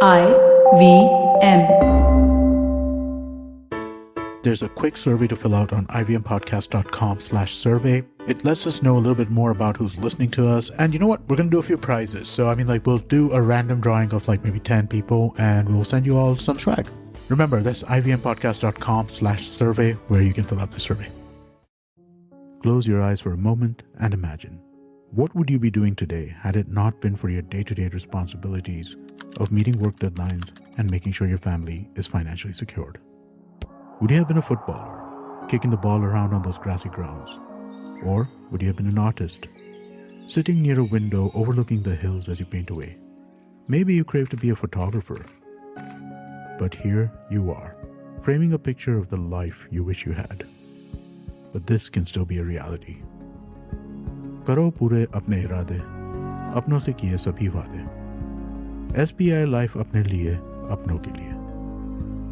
IVM. There's a quick survey to fill out on ivmpodcast.com/survey. It lets us know a little bit more about who's listening to us. And you know what? We're going to do a few prizes. So, we'll do a random drawing of maybe 10 people and we'll send you all some swag. Remember, that's ivmpodcast.com/survey where you can fill out the survey. Close your eyes for a moment and imagine. What would you be doing today had it not been for your day-to-day responsibilities of meeting work deadlines and making sure your family is financially secured? Would you have been a footballer, kicking the ball around on those grassy grounds? Or would you have been an artist, sitting near a window overlooking the hills as you paint away? Maybe you crave to be a photographer. But here you are, framing a picture of the life you wish you had. But this can still be a reality. करो पूरे अपने इरादे, अपनों से किए सभी वादे. SBI Life अपने लिए, अपनों के लिए.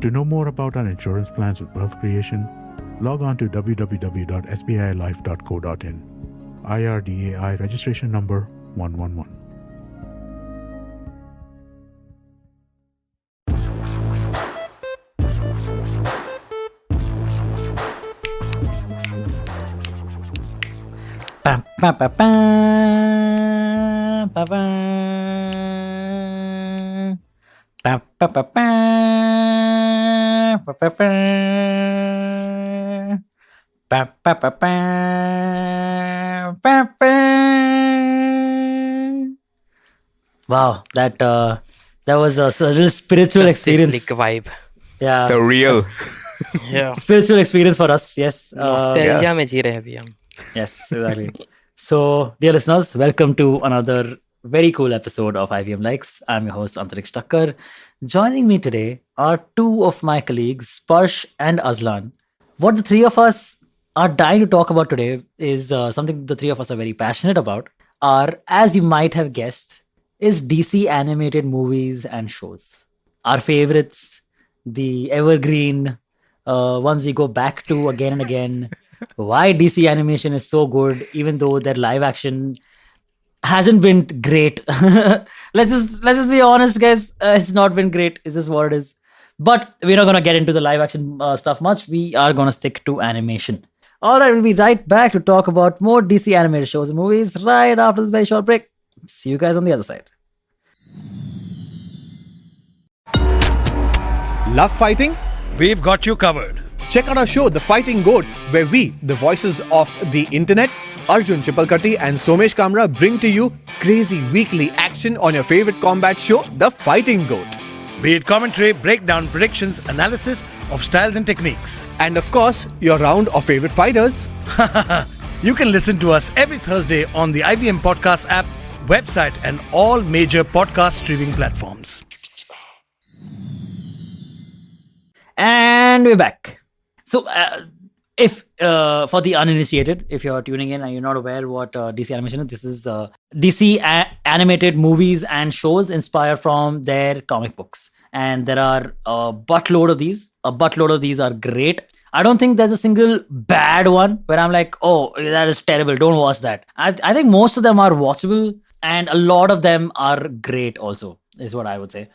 To know more about our insurance plans with wealth creation, log on to www.sbilife.co.in. IRDAI registration number 111. Wow, that was a little spiritual experience. Like a vibe. Yeah, Surreal. Yeah. spiritual experience for us. Yes. Nostalgia में जी रहे हैं अभी हम. Yes, exactly. So, dear listeners, welcome to another very cool episode of IVM Likes. I'm your host, Antariksh. Joining me today are two of my colleagues, Sparsh and Azlan. What the three of us are dying to talk about today is something the three of us are very passionate about. As you might have guessed, is DC animated movies and shows. Our favorites, the evergreen ones we go back to again and again. Why DC animation is so good, even though their live action hasn't been great. let's just be honest, guys. It's not been great. It's just what it is. But we're not gonna get into the live action stuff much. We are gonna stick to animation. All right, we'll be right back to talk about more DC animated shows and movies right after this very short break. See you guys on the other side. Love fighting? We've got you covered. Check out our show, The Fighting Goat, where we, the voices of the internet, Arjun Chipalkatti and Somesh Kamra, bring to you crazy weekly action on your favorite combat show, The Fighting Goat. Be it commentary, breakdown, predictions, analysis of styles and techniques. And of course, your round of favorite fighters. You can listen to us every Thursday on the IVM Podcast app, website, and all major podcast streaming platforms. And we're back. So, if for the uninitiated, if you're tuning in and you're not aware what DC animation is, this is DC animated movies and shows inspired from their comic books. And there are a buttload of these. A buttload of these are great. I don't think there's a single bad one where I'm like, oh, that is terrible, don't watch that. I think most of them are watchable and a lot of them are great also, is what I would say.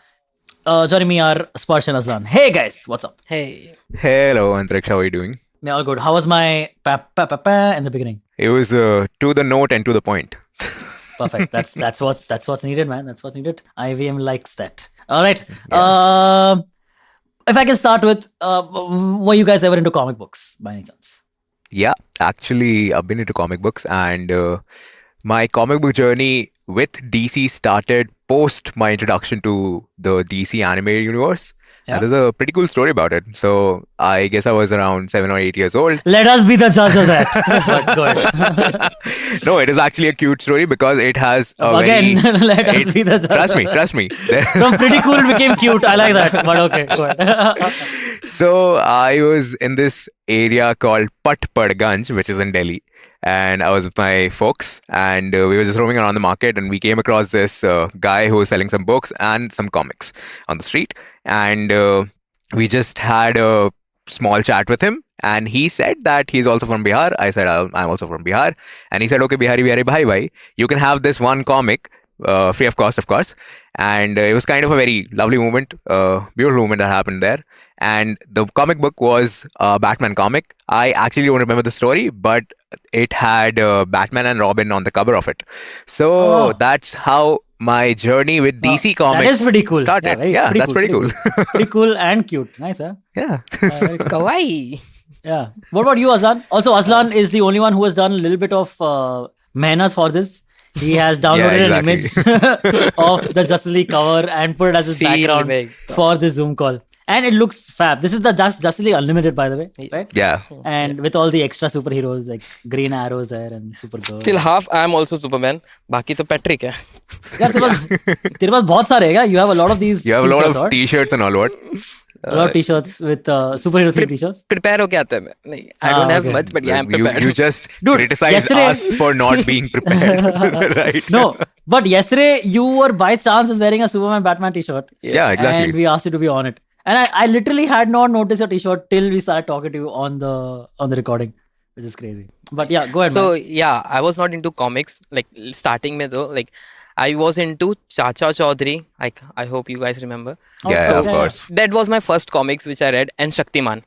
Joining me are Sparsh and Azlan. Hey guys, what's up? Hey. Hello, Antariksh. How are you doing? Yeah, all good. How was my pa in the beginning? It was to the note and to the point. Perfect. That's what's needed, man. That's what's needed. IVM likes that. All right. Yeah. If I can start with, were you guys ever into comic books by any chance? Yeah, actually, I've been into comic books, and my comic book journey with DC started post my introduction to the DC animated universe. Yeah. And there's a pretty cool story about it. So I guess I was around 7 or 8 years old. Let us be the judge of that. But go ahead. No, it is actually a cute story because it has a Again, let us be the judge. Trust me. From pretty cool it became cute. I like that. But okay, go ahead. So I was in this area called Patparganj, which is in Delhi. And I was with my folks, and we were just roaming around the market, and we came across this guy who was selling some books and some comics on the street. And we just had a small chat with him, and he said that he's also from Bihar. I said, I'm also from Bihar. And he said, okay, Bihari bhai, you can have this one comic free of course. And it was kind of a very lovely moment, beautiful moment that happened there. And the comic book was a Batman comic. I actually don't remember the story, but it had Batman and Robin on the cover of it. So Oh. that's how my journey with DC Comics That is pretty cool. started. very- That's pretty cool. Pretty cool and cute. Nice, huh? Yeah. Very cool. Kawaii. Yeah. What about you, Azlan? Also, Azlan is the only one who has done a little bit of mehnat for this. He has downloaded an image of the Justice League cover and put it as his Feel background big. for this Zoom call. And it looks fab. This is the Justice League Unlimited, by the way, right? Yeah. And with all the extra superheroes like Green Arrows there and Supergirl. Till half, I am also Superman. बाकी तो Patrick है. यार तेरे पास बहुत सारे हैं क्या? You have a lot of these. You have a lot t-shirts, of or? t-shirts and all what? A lot of t-shirts with superhero themed t-shirts. Prepare होके आता है मैं. नहीं, I don't have okay. much, but yeah, I'm you, prepared. you just Dude, criticize yesterday- us for not being prepared. Right? No, but yesterday you were by chance wearing a Superman Batman t-shirt. Yeah, exactly. And we asked you to be on it. And I literally had not noticed your t-shirt till we started talking to you on the recording, which is crazy. But yeah, go ahead, So man. yeah, I was not into comics. Like starting में though, like I was into Chacha Chaudhary. Like I hope you guys remember. Yeah, so- of course. That was my first comics which I read, and Shaktiman.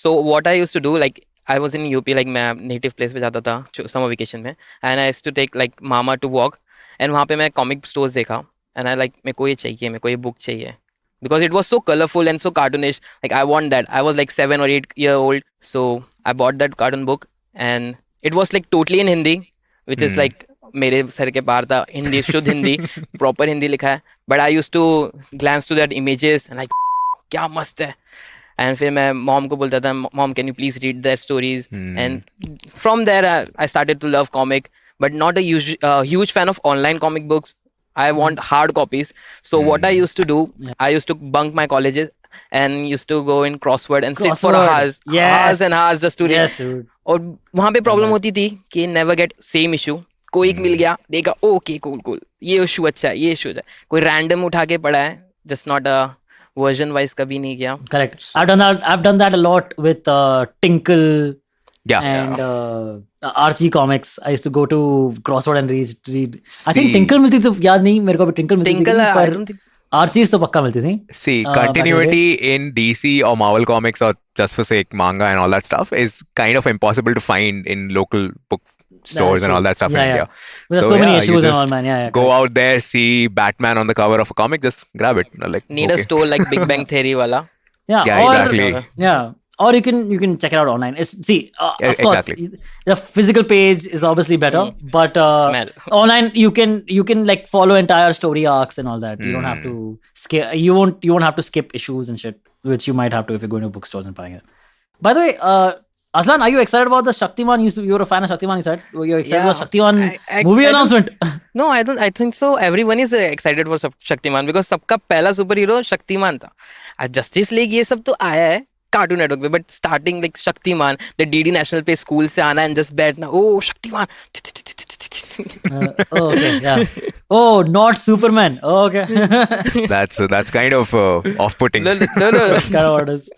So what I used to do, like I was in UP, like मैं native place पे जाता था summer vacation में, and I used to take like mama to walk, and वहाँ पे मैं comic stores देखा, and I like मेरे को ये चाहिए, मेरे को ये book चाहिए, because it was so colorful and so cartoonish. Like I want that. I was like 7 or 8 year old, so I bought that cartoon book, and it was like totally in Hindi, which is like मेरे sir के पार था, हिंदी शुद्ध Hindi, proper Hindi लिखा है, but I used to glance to that images and like क्या मस्त है. And फिर मैं mom को बोलता था, mom can you please read their stories, and from there I started to love comic, but not a huge fan of online comic books. I want hard copies. So what I used to do, I used to bunk my colleges and used to go in crossword and sit for Crossword. hours, Yes. hours and hours just to read. Yes, dude. और वहाँ पे problem होती थी कि never get same issue. कोई एक मिल गया, देखा ओके कूल ये इशू अच्छा है, ये इशू है, कोई रैंडम उठा के पढ़ा है, just not a version wise कभी नहीं किया. Correct. I've done that a lot with Tinkle Yeah. and Archie comics. I used to go to crossword and read. I think See- Tinkle मिलती थी, याद नहीं मेरे को भी Tinkle मिलती Tinkle, थी, I पर don't think. Archies तो पक्का मिलती थी. See, back in the continuity in DC or Marvel comics or just for sake manga and all that stuff is kind of impossible to find in local book stores and true. all that stuff Yeah, in yeah. India. There's so many you issues and just all, man. Yeah, yeah. Go correct. out there, see Batman on the cover of a comic, just grab it. Like, Need a okay. store like Big Bang Theory wala. Yeah, Yeah, or, exactly. Yeah, or you can check it out online. Yeah, Of course, exactly. the physical page is obviously better, but Smell. online you can like follow entire story arcs and all that. You don't have to skip. You won't have to skip issues and shit, which you might have to if you're going to bookstores and buying it. By the way, Azlan, are you excited about the Shaktiman? You were a fan of Shaktiman, you said? You're excited Yeah, about Shaktiman I movie don't- announcement? No, I don't. I think so. Everyone is excited for Shaktiman because सबका पहला super hero Shaktimaan था. Justice league ये सब तो आया है cartoon network पे, but starting like Shaktimaan the DD national पे स्कूल से आना एंड जस्ट बैठना, ओ Shaktimaan. Oh, okay, yeah. Oh, not Superman. Oh, okay. That's kind of off-putting. No. That's kind of what it is.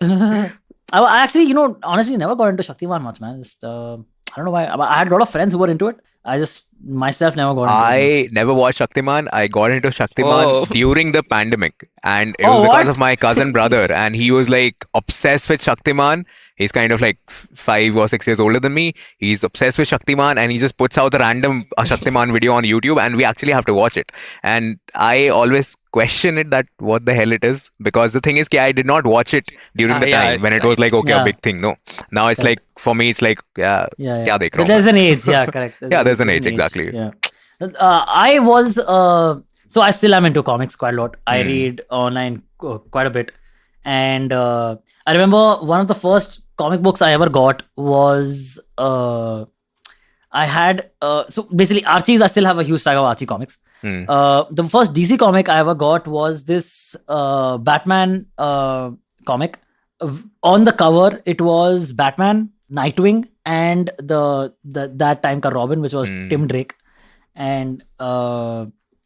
I actually, honestly never got into Shaktiman much, man. Just, I don't know why. I had a lot of friends who were into it. I just myself never got into it. I never watched Shaktiman. I got into Shaktiman Oh. during the pandemic, and it Oh, was because what? of my cousin brother, and he was like obsessed with Shaktiman. He's kind of like 5 or 6 years older than me. He's obsessed with Shaktiman, and he just puts out a random Shaktiman video on YouTube, and we actually have to watch it. And I always question it that what the hell it is, because the thing is, I did not watch it during the yeah, time when it was like okay, Yeah. a big thing. No, now it's like for me, it's like Yeah. kya dekh raha But hu there's main? an age, yeah, correct. Yeah, there's an age, exactly. Yeah. I was, so I still am into comics quite a lot. I read online quite a bit. And I remember one of the first comic books I ever got was, I had, so basically Archie's, I still have a huge stack of Archie comics. The first DC comic I ever got was this Batman comic. On the cover, it was Batman, Nightwing, and that time ka Robin, which was Tim Drake. And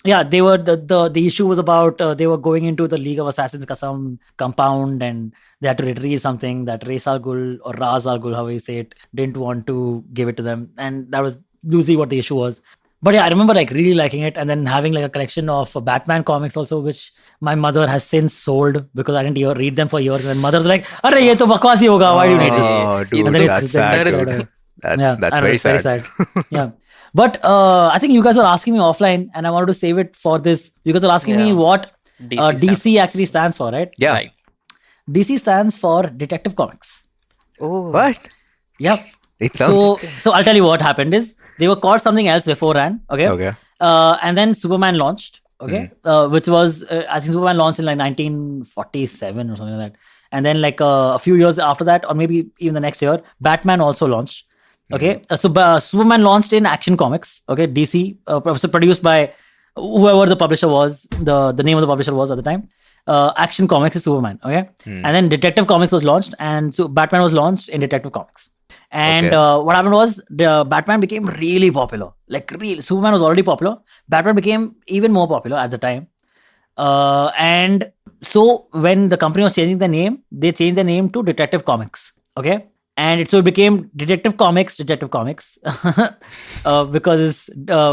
they were the issue was about they were going into the League of Assassins ka some compound, and they had to retrieve something that Ra's al Ghul or Ra's al Ghul, however you say it, didn't want to give it to them, and that was usually what the issue was. But yeah, I remember like really liking it, and then having like a collection of Batman comics also, which my mother has since sold because I didn't even read them for years. And mother's like, "Arre, ye to bakwas hi hoga. Why do you need this?" Oh, dude, And then that's it's then sad, it's dude. like, That's I know, very it's very sad. sad. Yeah, but I think you guys were asking me offline, and I wanted to save it for this. You guys are asking me Yeah. what DC DC actually stands for, right? Yeah. Right. DC stands for Detective Comics. Oh. What? Yep. It sounds So I'll tell you what happened is they were called something else beforehand. Okay. okay. And then Superman launched. Okay. Which was I think Superman launched in like 1947 or something like that. And then like a few years after that, or maybe even the next year, Batman also launched. Okay. So Superman launched in Action Comics. Okay. DC, so produced by whoever the publisher was. The name of the publisher was at the time. Action Comics is Superman. Okay. And then Detective Comics was launched, and so Batman was launched in Detective Comics. And Okay. what happened was the Batman became really popular. Like real Superman was already popular. Batman became even more popular at the time. And so when the company was changing the name, they changed the name to Detective Comics. Okay. And it became Detective Comics, because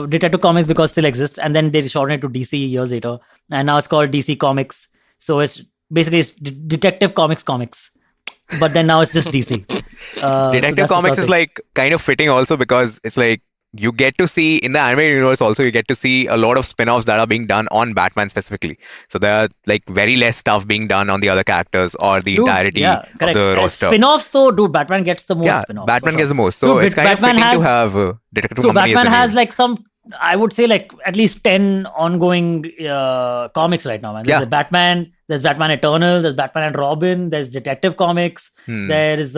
Detective Comics because still exists, and then they shortened it to DC years later, and now it's called DC Comics. So it's basically Detective Comics, but then now it's just DC. Detective Comics is like kind of fitting also because it's like you get to see in the anime universe also you get to see a lot of spin-offs that are being done on Batman specifically. So there are like very less stuff being done on the other characters or the entirety of the roster. Spin-offs though, dude, Batman gets the most Yeah, spin-offs. Batman for gets sure. the most. So Dude, it's kind Batman of fitting has- to have Detective So Company as Batman the has name. like some, I would say like at least 10 ongoing comics right now, man. There's Yeah. the Batman, there's Batman Eternal, there's Batman and Robin, there's Detective Comics, there is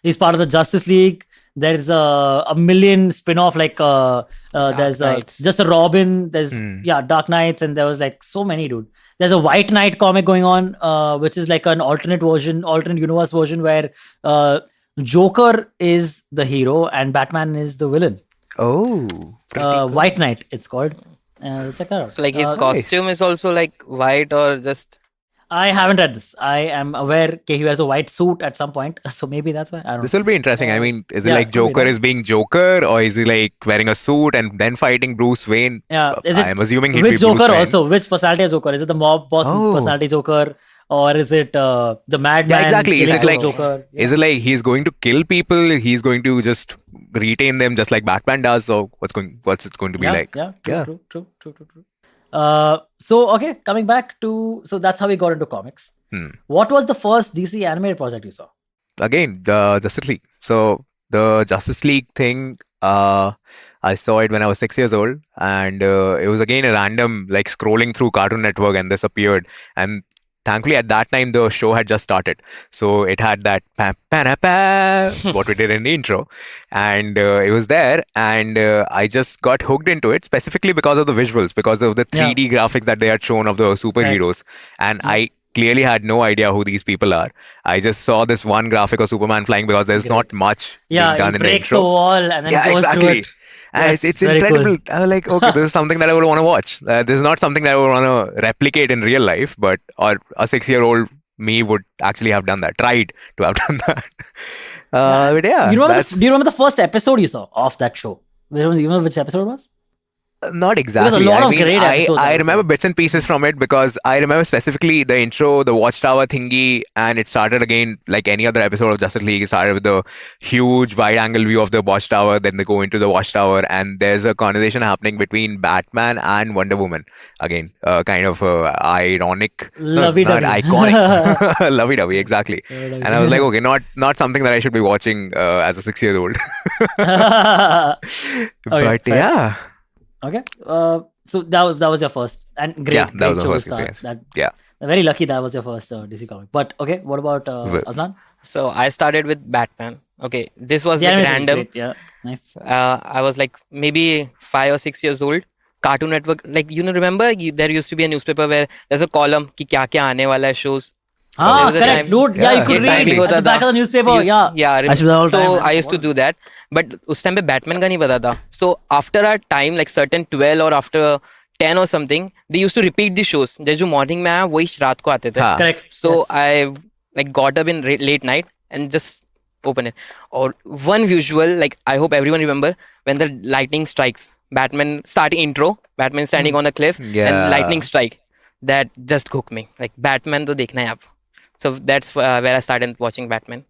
he's part of the Justice League, there's a million spin-off like there's Knights. just a Robin, there's Dark Knights, and there was like so many, dude. There's a White Knight comic going on, which is like an alternate universe version where Joker is the hero and Batman is the villain. Oh, pretty cool. White Knight, it's called. Check that out. So like his Nice. costume is also like white or just I haven't read this. I am aware he wears a white suit at some point, so maybe that's why. I don't This know. will be interesting. I mean, is it yeah, like could be, Joker right? is being Joker, or is he like wearing a suit and then fighting Bruce Wayne? Yeah, is it I'm assuming he'd be which Bruce Joker Wayne. also? Which personality of Joker? Is it the mob boss Oh. personality Joker, or is it the madman? Yeah, exactly. Is killing it like Joker? is it like he's going to kill people? He's going to just retain them just like Batman does, or what's it going to be yeah, like? Yeah, Yeah. true. So okay, coming back to that's how we got into comics. What was the first DC animated project you saw? Again, the Justice League. So the Justice League thing, I saw it when I was 6 years old, and it was again a random like scrolling through Cartoon Network, and this appeared, and thankfully at that time the show had just started, so it had that what we did in the intro, and it was there, and I just got hooked into it specifically because of the visuals, because of the 3D graphics that they had shown of the superheroes, and I clearly had no idea who these people are. I just saw this one graphic of Superman flying because there's not much being done he in the breaks the intro. wall and then goes exactly. through it. And Yes, it's very incredible. cool. I was like, okay, this is something that I would want to watch. This is not something that I would want to replicate in real life, but or a 6-year-old me would actually have done that, tried to have done that. But yeah, do you that's remember the first episode you saw of that show? Do you remember which episode it was? not exactly. lot I of mean, great episodes, I I would remember say. bits and pieces from it because I remember specifically the intro, the Watchtower thingy, and it started again like any other episode of Justice League. It started with the huge wide-angle view of the Watchtower, then they go into the Watchtower, and there's a conversation happening between Batman and Wonder Woman. Again, kind of ironic, not Lovey-dovey. iconic, lovey-dovey, exactly. And I was like, okay, not something that I should be watching as a 6-year-old. But fair. yeah. Okay. So that was your first and great. Yeah, that great was my show to first start. experience. Yeah. Very lucky that was your first DC comic. But okay, what about Azlan? so I started with Batman. Okay, this was The like animation is random. great, yeah, nice. I was like maybe 5 or 6 years old. Cartoon Network, like remember there used to be a newspaper where there's a column कि क्या क्या आने वाला है shows. Ah, there was a correct, time- dude. Yeah, you could ये read timing at होता the back था. of the newspaper. Used- Yeah. I I used to do that all the so time, man. I used to do that, but उस time पे Batman का नहीं पता था. So after a time like certain 12 or after 10 or something, they used to repeat the shows. जैसे जो morning में आया वही रात को आते थे. हाँ. Correct. So yes. I like got up in late night and just open it. Or one visual, like I hope everyone remember when the lightning strikes Batman starting intro, Batman standing on a cliff, and lightning strike. That just hooked me. Like Batman to dekhna hai aap. So that's where I started watching Batman.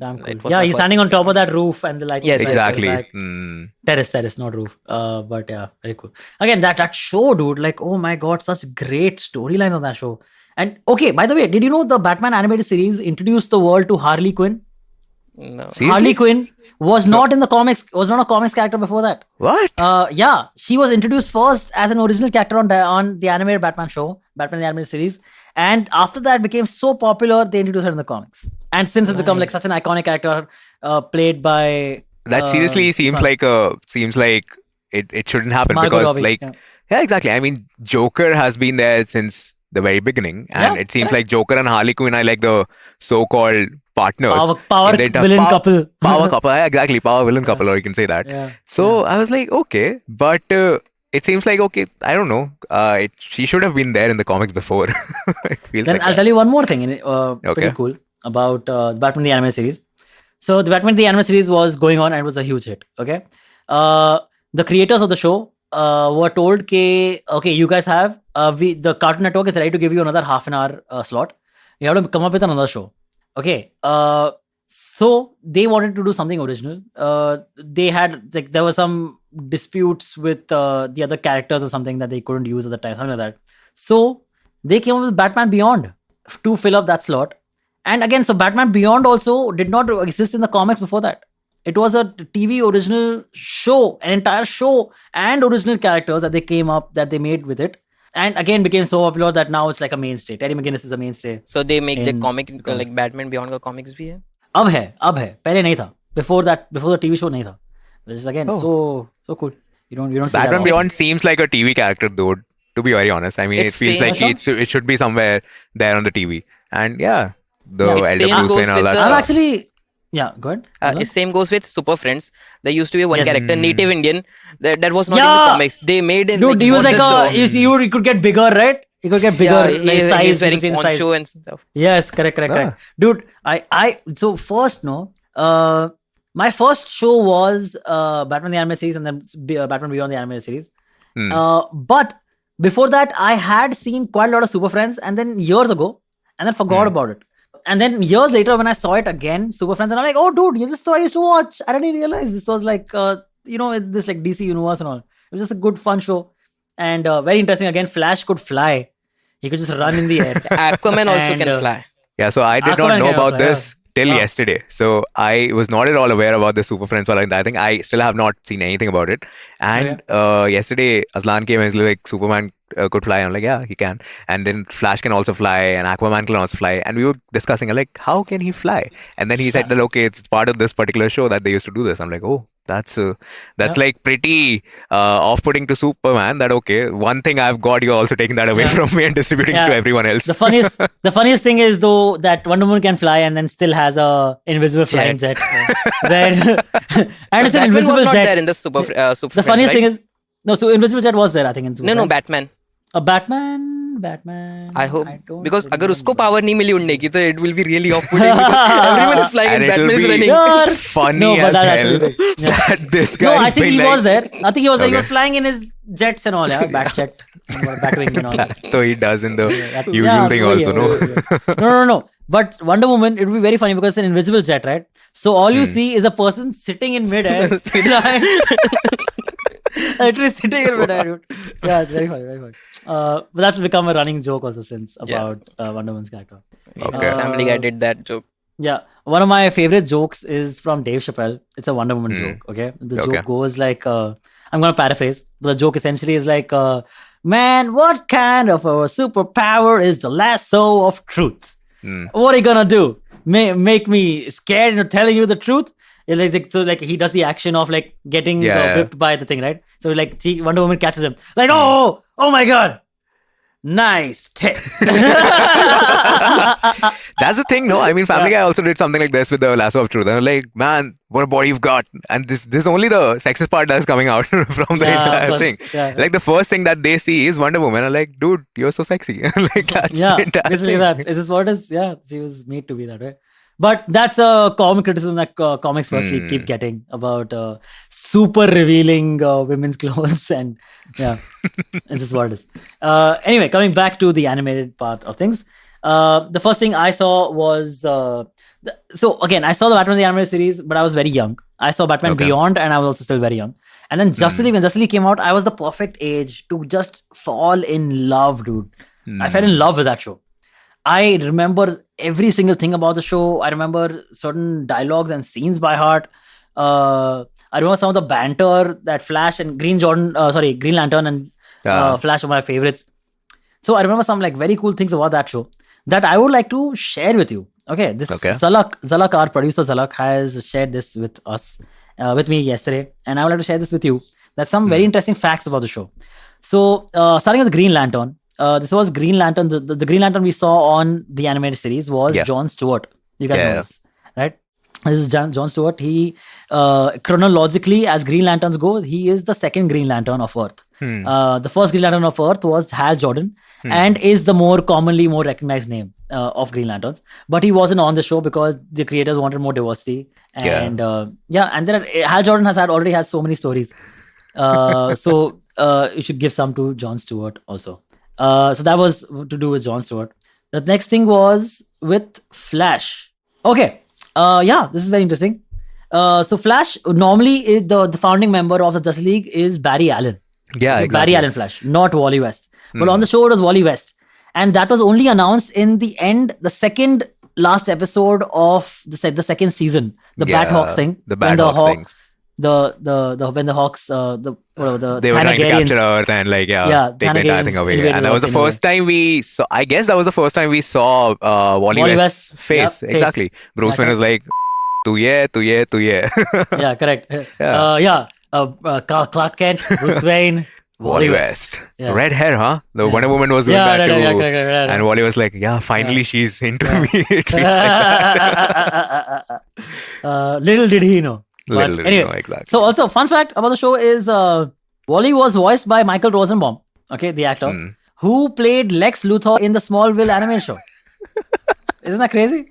Damn It cool. was Yeah, my he's first standing on top of experiment. that roof and the lightning Yes, strikes. Exactly. Like, terrace, not roof. But yeah, very cool. Again, that show, dude. Like, oh my god, such great storylines on that show. And okay, by the way, did you know the Batman animated series introduced the world to Harley Quinn? No. Seriously? Harley Quinn was not in the comics. Was not a comics character before that. What? Yeah, she was introduced first as an original character on the animated Batman show, Batman the animated series, and after that became so popular they introduced her in the comics. And since it's become like such an iconic character, played by That seriously seems like it shouldn't happen Margot because Robbie, like yeah. yeah, exactly. I mean, Joker has been there since the very beginning, and Yeah, it seems like Joker and Harley Quinn are like the so-called partners. power in the entire villain couple. Power couple, yeah, exactly, power villain couple, or you can say that. Yeah. So I was like, okay, but it seems like okay. I don't know. She should have been there in the comics before. It feels Then like I'll that. tell you one more thing pretty Okay. cool about Batman the Animated Series. So the Batman the Animated Series was going on and it was a huge hit. Okay, the creators of the show were told, okay, you guys have the Cartoon Network is ready to give you another half an hour slot. You have to come up with another show. Okay, so they wanted to do something original. They had like there were some disputes with the other characters or something that they couldn't use at the time, something like that. So they came up with Batman Beyond to fill up that slot. And again, so Batman Beyond also did not exist in the comics before that. It was a TV original show, an entire show and original characters that they made with it. And again became so popular that now it's like a mainstay. Terry McGinnis is a mainstay. So they make the in comic comics. like Batman Beyond का comics भी है. अब है पहले नहीं था. Before the TV show नहीं था. Which is again Oh. so cool. You don't see that Batman often. Beyond seems like a TV character, though. To be very honest, I mean, It's it feels same- like it should be somewhere there on the TV. And yeah, the Yeah, it's Elder same Bruce goes Wayne and all with that the- I'm stuff. actually go ahead. It same goes with Super Friends. There used to be one Yes. character, Native Indian, that was not in Yeah. the comics. They made it. Dude, he was like Monster you see, he could get bigger, right? He could get bigger, yeah, like size, he's wearing change size. poncho and stuff. Yes, correct. Dude, so first, my first show was Batman the Animated Series and then Batman Beyond the Animated Series. But before that, I had seen quite a lot of Super Friends and then years ago, and then forgot about it. And then years later, when I saw it again, Super Friends, and I'm like, oh, dude, this is what I used to watch. I didn't realize this was like, this like DC universe and all. It was just a good, fun show. And very interesting. Again, Flash could fly. He could just run in the air. Aquaman also And, can fly. Yeah, so I did not Aquaman know can about fly, this till Ah. yesterday. So I was not at all aware about the Super Friends or like that. I think I still have not seen anything about it. And yesterday, Azlan came and was like, Superman could fly. I'm like, yeah, he can. And then Flash can also fly, and Aquaman can also fly. And we were discussing, like, how can he fly? And then he said that, okay, it's part of this particular show that they used to do this. I'm like, oh, that's like pretty off-putting to Superman. That okay, one thing I've got, you're also taking that away from me and distributing it to everyone else. The funniest thing is though that Wonder Woman can fly and then still has a invisible flying jet. Where and it's an Batman invisible was not jet. there in the Super The Friends, funniest right? thing is so invisible jet was there, I think, in Super No, Friends. Batman. A Batman. I hope don't because अगर remember. उसको power नहीं मिली उड़ने की तो it will be really off-putting because everyone is flying and And it'll Batman is be- running. Yaar. Funny No, but as that's hell really big. Yeah. that this No, guy. I think he was there. I think he was there. He was Okay. flying in his jets and all, yeah. Batjet, Batwing and all. So he does in the That- usual yeah, thing so also, yeah, no? No. But Wonder Woman, it would be very funny because it's an invisible jet, right? So all you see is a person sitting in midair. Literally sitting in midair, dude. Yeah, it's very funny. But that's become a running joke also since about Wonder Woman's character. Okay. Family Guy did that joke. Yeah, one of my favorite jokes is from Dave Chappelle. It's a Wonder Woman joke. Okay, the Okay. joke goes like, I'm gonna paraphrase. The joke essentially is like, man, what kind of a superpower is the lasso of truth? What are you gonna do? Make me scared into telling you the truth? So he does the action of like getting whipped by the thing, right? So like Wonder Woman catches him, like, oh my god, nice tits. That's the thing, no? I mean, Family Guy also did something like this with the lasso of truth. And like, man, what a body you've got. And this is only the sexist part that's coming out from the Yeah, of entire course. thing. Yeah. Like, the first thing that they see is Wonder Woman. I'm like, dude, you're so sexy. Like, that's Yeah, the entire basically thing. that. This is what is, she was made to be that way. But that's a common criticism that comics firstly keep getting about super revealing women's clothes, and yeah, this is what it is. Anyway, coming back to the animated part of things, the first thing I saw was so again, I saw the Batman the Animated Series, but I was very young. I saw Batman Okay. Beyond, and I was also still very young. And then Justice League, when Justice League came out, I was the perfect age to just fall in love, dude. I fell in love with that show. I remember every single thing about the show. I remember certain dialogues and scenes by heart. I remember some of the banter that Flash and Green Lantern and Flash were my favorites. So I remember some like very cool things about that show that I would like to share with you. Okay, this Zalak, our producer Zalak, has shared this with us, with me yesterday, and I would like to share this with you. That's some very interesting facts about the show. So starting with Green Lantern. This was Green Lantern. The Green Lantern we saw on the animated series was John Stewart. You guys know this, right? This is John Stewart. He chronologically, as Green Lanterns go, he is the second Green Lantern of Earth. The first Green Lantern of Earth was Hal Jordan, and is the more recognized name of Green Lanterns. But he wasn't on the show because the creators wanted more diversity. And and then Hal Jordan already has so many stories. So you should give some to John Stewart also. So that was to do with John Stewart. The next thing was with Flash. Okay. This is very interesting. So Flash normally is the founding member of the Justice League is Barry Allen. Yeah, exactly. Barry Allen Flash, not Wally West. But on the show it was Wally West. And that was only announced in the second last episode of the second season. The Bat-Hawks thing. The Bat-Hawks thing. When the Hawks they were trying to capture Earth and take the entire thing away, and that was the first time we saw. I guess that was the first time we saw Wally West's face. Yep, exactly. face. Bruce Wayne was like, "Tu ye." Yeah, correct. Clark Kent, Bruce Wayne, Wally West. Yeah. Red hair, huh? The Wonder Woman was doing that too. Correct. And Wally was like, finally she's into me. It feels like that. Little did he know. Little did he know, exactly. So also, fun fact about the show is Wally was voiced by Michael Rosenbaum, okay, the actor, who played Lex Luthor in the Smallville anime show. Isn't that crazy?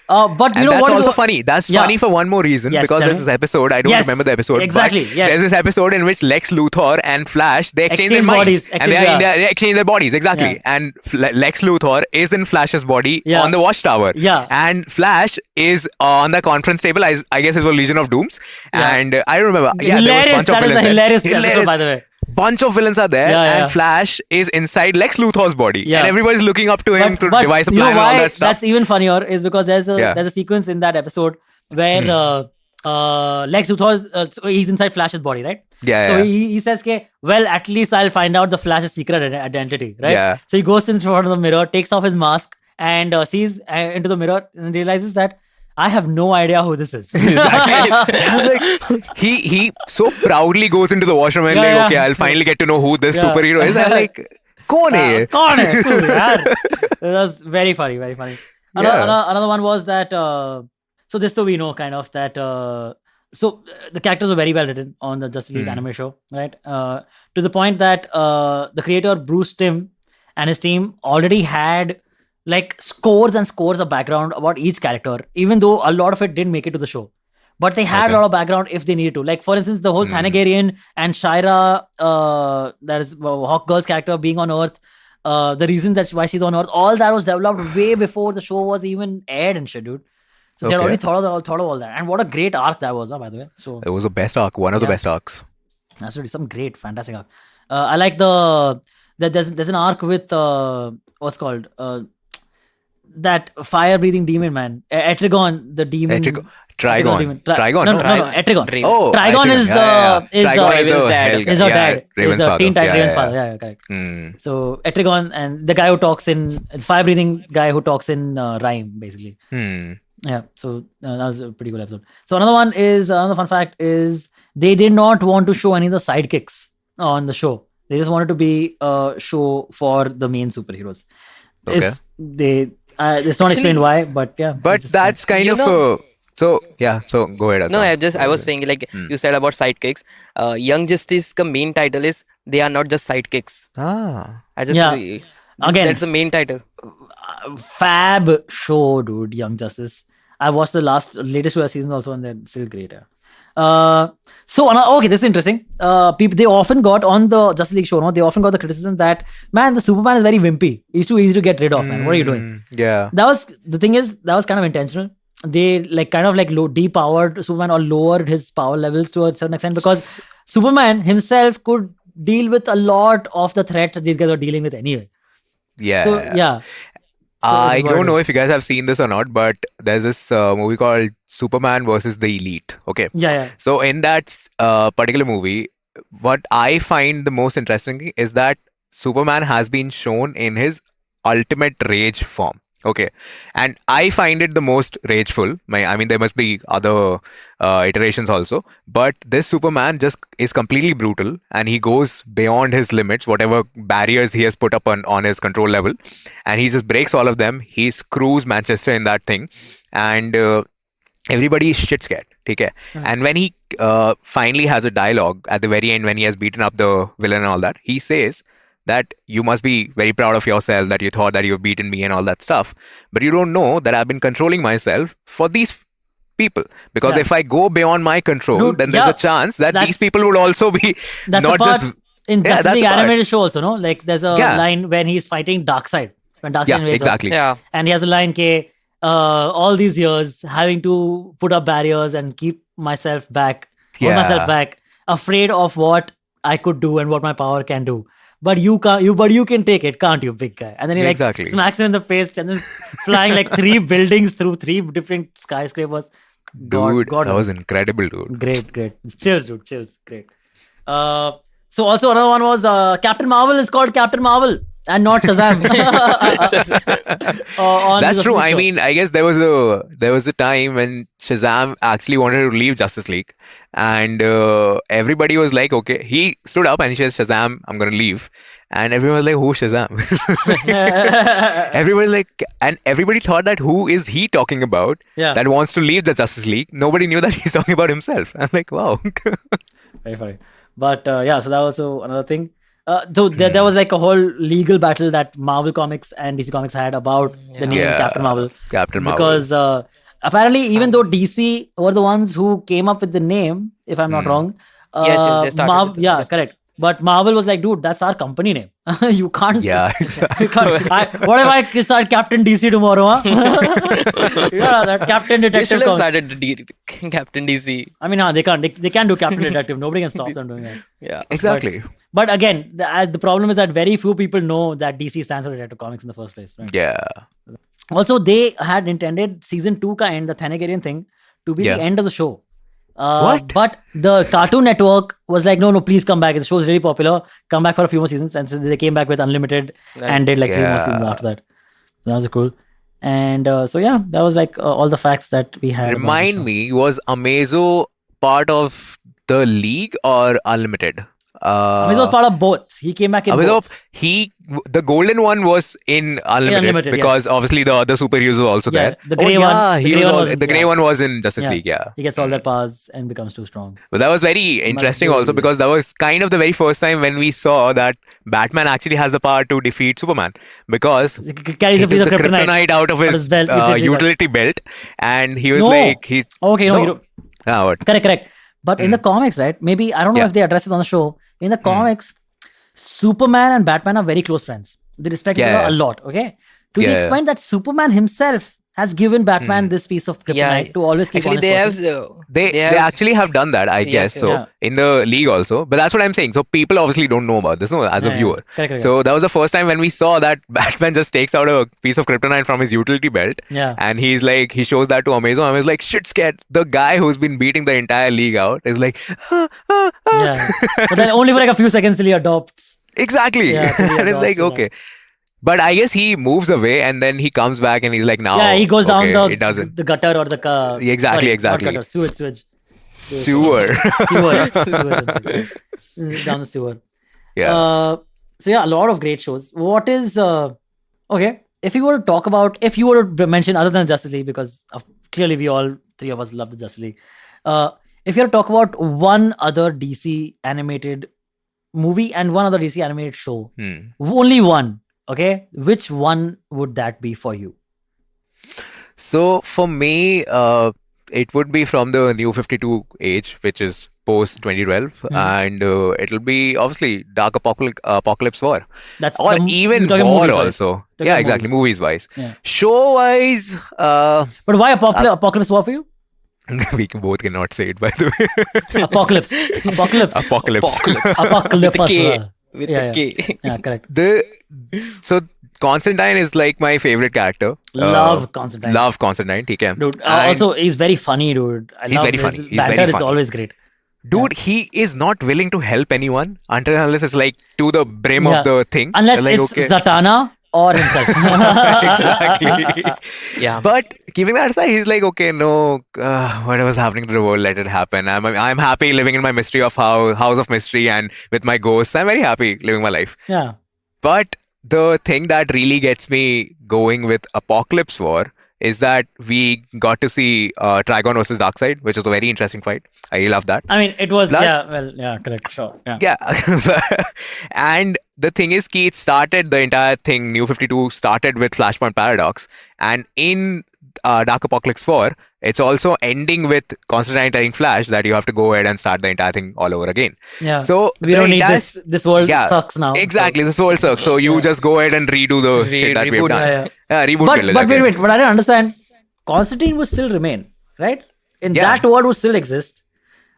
But you know that's what also funny. That's funny for one more reason, because there's this episode. I don't remember the episode. Exactly. But there's this episode in which Lex Luthor and Flash they exchange their minds, and they exchange their bodies exactly. Yeah. And Lex Luthor is in Flash's body on the Watchtower. Yeah. And Flash is on the conference table. I guess it's a Legion of Dooms. Yeah. And I remember. Hilarious. There was a bunch of villains. Hilarious episode, by the way. Bunch of villains are there, and Flash is inside Lex Luthor's body, and everybody's looking up to him to devise a plan and all that stuff. That's even funnier is because there's a sequence in that episode where Lex Luthor he's inside Flash's body, right? So he says, well, at least I'll find out the Flash's secret identity, right? Yeah. So he goes in front of the mirror, takes off his mask, and sees into the mirror and realizes that I have no idea who this is. Exactly. He so proudly goes into the washroom and okay, I'll finally get to know who this superhero is. I'm like, Kaun hai? It was very funny, very funny. Another one was that, so this so we know kind of that, so the characters were very well written on the Justice League anime show, right? To the point that the creator Bruce Timm and his team already had like scores and scores of background about each character, even though a lot of it didn't make it to the show. But they had a lot of background if they needed to. Like, for instance, the whole Thanagarian and Shira, that is Hawkgirl's character being on Earth, the reason that's why she's on Earth, all that was developed way before the show was even aired and shit, dude. So they already thought of all that. And what a great arc that was, by the way. So it was the best arc, one of the best arcs. Absolutely, some great, fantastic arc. I like there's an arc with what's called that fire-breathing demon man, Etrigon, the demon. Trigon. Etrigon. Raven. Oh, Trigon is Raven's dad. Is her dad. Raven's is father. Teen Titan Raven's father. Yeah, correct. So Etrigon and the guy who talks in fire-breathing guy who talks in rhyme, basically. Yeah. So that was a pretty cool episode. So another fun fact is they did not want to show any of the sidekicks on the show. They just wanted to be a show for the main superheroes. Okay. It's not explained why, but yeah. But that's kind of so go ahead. No, I was saying like you said about sidekicks. Young Justice, the main title is they are not just sidekicks. Again, that's the main title. Fab show, dude. Young Justice. I watched the latest 2 seasons also, and they're still great. Yeah. Okay, this is interesting. People, they often got on the Justice League show, no? They often got the criticism that, man, the Superman is very wimpy. He's too easy to get rid of, man. What are you doing? Yeah. That was kind of intentional. They depowered Superman or lowered his power levels to a certain extent, because Superman himself could deal with a lot of the threats that these guys are dealing with anyway. Yeah. So yeah. So I this is what don't it know is. if you guys have seen this or not, but there's this movie called Superman versus the Elite. Okay. Yeah. So in that particular movie, what I find the most interesting is that Superman has been shown in his ultimate rage form. Okay. And I find it the most rageful. I mean, there must be other iterations also. But this Superman just is completely brutal, and he goes beyond his limits, whatever barriers he has put up on his control level. And he just breaks all of them. He screws Manchester in that thing. And everybody is shit scared. Okay? And when he finally has a dialogue at the very end, when he has beaten up the villain and all that, he says that you must be very proud of yourself that you thought that you've beaten me and all that stuff. But you don't know that I've been controlling myself for these people. Because if I go beyond my control, Dude, then there's a chance that that's- these people would also be That's not a part just... in Yeah, Justice that's League a part. animated show also, no? Like there's a Yeah. line when he's fighting Darkseid. When Darkseid Yeah, invades Earth. exactly. Yeah. And he has a line, all these years having to put up barriers and keep myself back, hold myself Yeah. back, afraid of what I could do and what my power can do. But you can take it, can't you, big guy? And then he Exactly. smacks him in the face and then flying like 3 buildings through 3 different skyscrapers. Dude, God, that was incredible, dude. Great. Chills, dude. Chills. Great. So also another one was Captain Marvel is called Captain Marvel and not Shazam. On That's the true. Justice I League mean, I guess there was a time when Shazam actually wanted to leave Justice League, and everybody was like, okay, he stood up and he says, Shazam, I'm gonna leave. And everyone was like, who's Shazam? show. Everybody like, and everybody thought that who is he talking about Yeah. that wants to leave the Justice League? Nobody knew that he's talking about himself. I'm like, wow. Very funny. But so that was also another thing. So there was like a whole legal battle that Marvel Comics and DC Comics had about the name Yeah. Captain Marvel. Captain Marvel. Because apparently, even though DC were the ones who came up with the name, if I'm not wrong. Yes, they started with it. Correct. But Marvel was like, dude, that's our company name. You can't. Yeah, You can't. What if I start Captain DC tomorrow? Huh? That Captain They Detective. should have Comics. started Captain DC. I mean, they can't. They can do Captain Detective. Nobody can stop them doing that. Yeah. exactly. But again, the problem is that very few people know that DC stands for Detective Comics in the first place. Right? Yeah. Also, they had intended season 2 ka end, the Thanagarian thing, to be Yeah. the end of the show. What? But the Cartoon Network was like, no, please come back. The show is really popular. Come back for a few more seasons. And so they came back with Unlimited and did like 3 more seasons Yeah. after that. That was cool. And that was like all the facts that we had. about the Remind show. me, was Amazo part of the League or Unlimited? Amizo was part of both. He came back in Amizo, both. the golden one was in Unlimited, Unlimited, because yes. obviously the other superheroes were also Yeah, there. the grey one- He the grey was one all, was- the grey yeah. one was in Justice Yeah. League, yeah. He gets all their powers and becomes too strong. But that was very interesting also, because that was kind of the very first time when we saw that Batman actually has the power to defeat Superman, because He carries he a piece took of the kryptonite out of his belt, utility belt, and he was No. like, he... Okay, no, No. you don't. What? Correct. But in the comics, right? Maybe I don't know Yeah. if they address it on the show. In the comics, Superman and Batman are very close friends. They respect each Yeah. other a lot. Okay, to the Yeah. extent that Superman himself has given Batman this piece of kryptonite Yeah. to always keep Actually, on they his have. person. They have- actually have done that, I guess. yes. So Yeah. in the league also, but that's what I'm saying. So people obviously don't know about this, no, as a Yeah, viewer. correct. So that was the first time when we saw that Batman just takes out a piece of kryptonite from his utility belt, Yeah. and he's like, he shows that to Amazo. I was like, shit scared. The guy who's been beating the entire league out is like, Yeah. But then only for like a few seconds till he adopts. exactly. Yeah, till he And it's adopts like, to that. okay. But I guess he moves away and then he comes back and he's like, now. Yeah, he goes down okay, it doesn't. the gutter or the Exactly. not gutter, sewage. Sewer. Sewage. Down the sewer. Yeah. So yeah, a lot of great shows. What is okay? If you were to talk about, if you were to mention other than Justice League, because clearly we all 3 of us love the Justice League. If you were to talk about one other DC animated movie and one other DC animated show, Hmm. only one. Okay, which one would that be for you? So for me, it would be from the New 52 age, which is post 2012, and it'll be obviously Dark Apocalypse War, That's or you're even talking War movies-wise. also. Talking Yeah, about exactly, movies wise. Yeah. Show wise, But why Apocalypse War for you? we both cannot say it, by the way. Apocalypse. Apocalypse. Apocalypse. With the K. Yeah, With yeah. the K. Yeah, correct. So Constantine is like my favorite character. Love Constantine. Love Constantine. Okay. Dude, And also he's very funny, dude. He's love very his funny. He's banter very is funny. always great. dude, he is not willing to help anyone until and unless it's like to the brim Yeah. of the thing. Unless like, it's okay. Zatanna or himself. Exactly. Yeah. But keeping that aside, he's like, okay, no, whatever's happening to the world, let it happen. I'm happy living in my mystery of house of mystery and with my ghosts. I'm very happy living my life. Yeah. But the thing that really gets me going with Apocalypse War is that we got to see Trigon versus Darkseid, which was a very interesting fight. I really love that. I mean, it was, Plus- correct, sure. Yeah. Yeah. And the thing is, it started the entire thing, New 52 started with Flashpoint Paradox. And in Dark Apocalypse 4, it's also ending with Constantine telling Flash that you have to go ahead and start the entire thing all over again. Yeah. So We the don't need entire- this world Yeah, sucks now. Exactly, this world sucks. So you just go ahead and redo the shit that we've reboot. done. Yeah. Reboot But, it but again. wait, but I don't understand. Constantine would still remain, right? In Yeah. that world would still exist.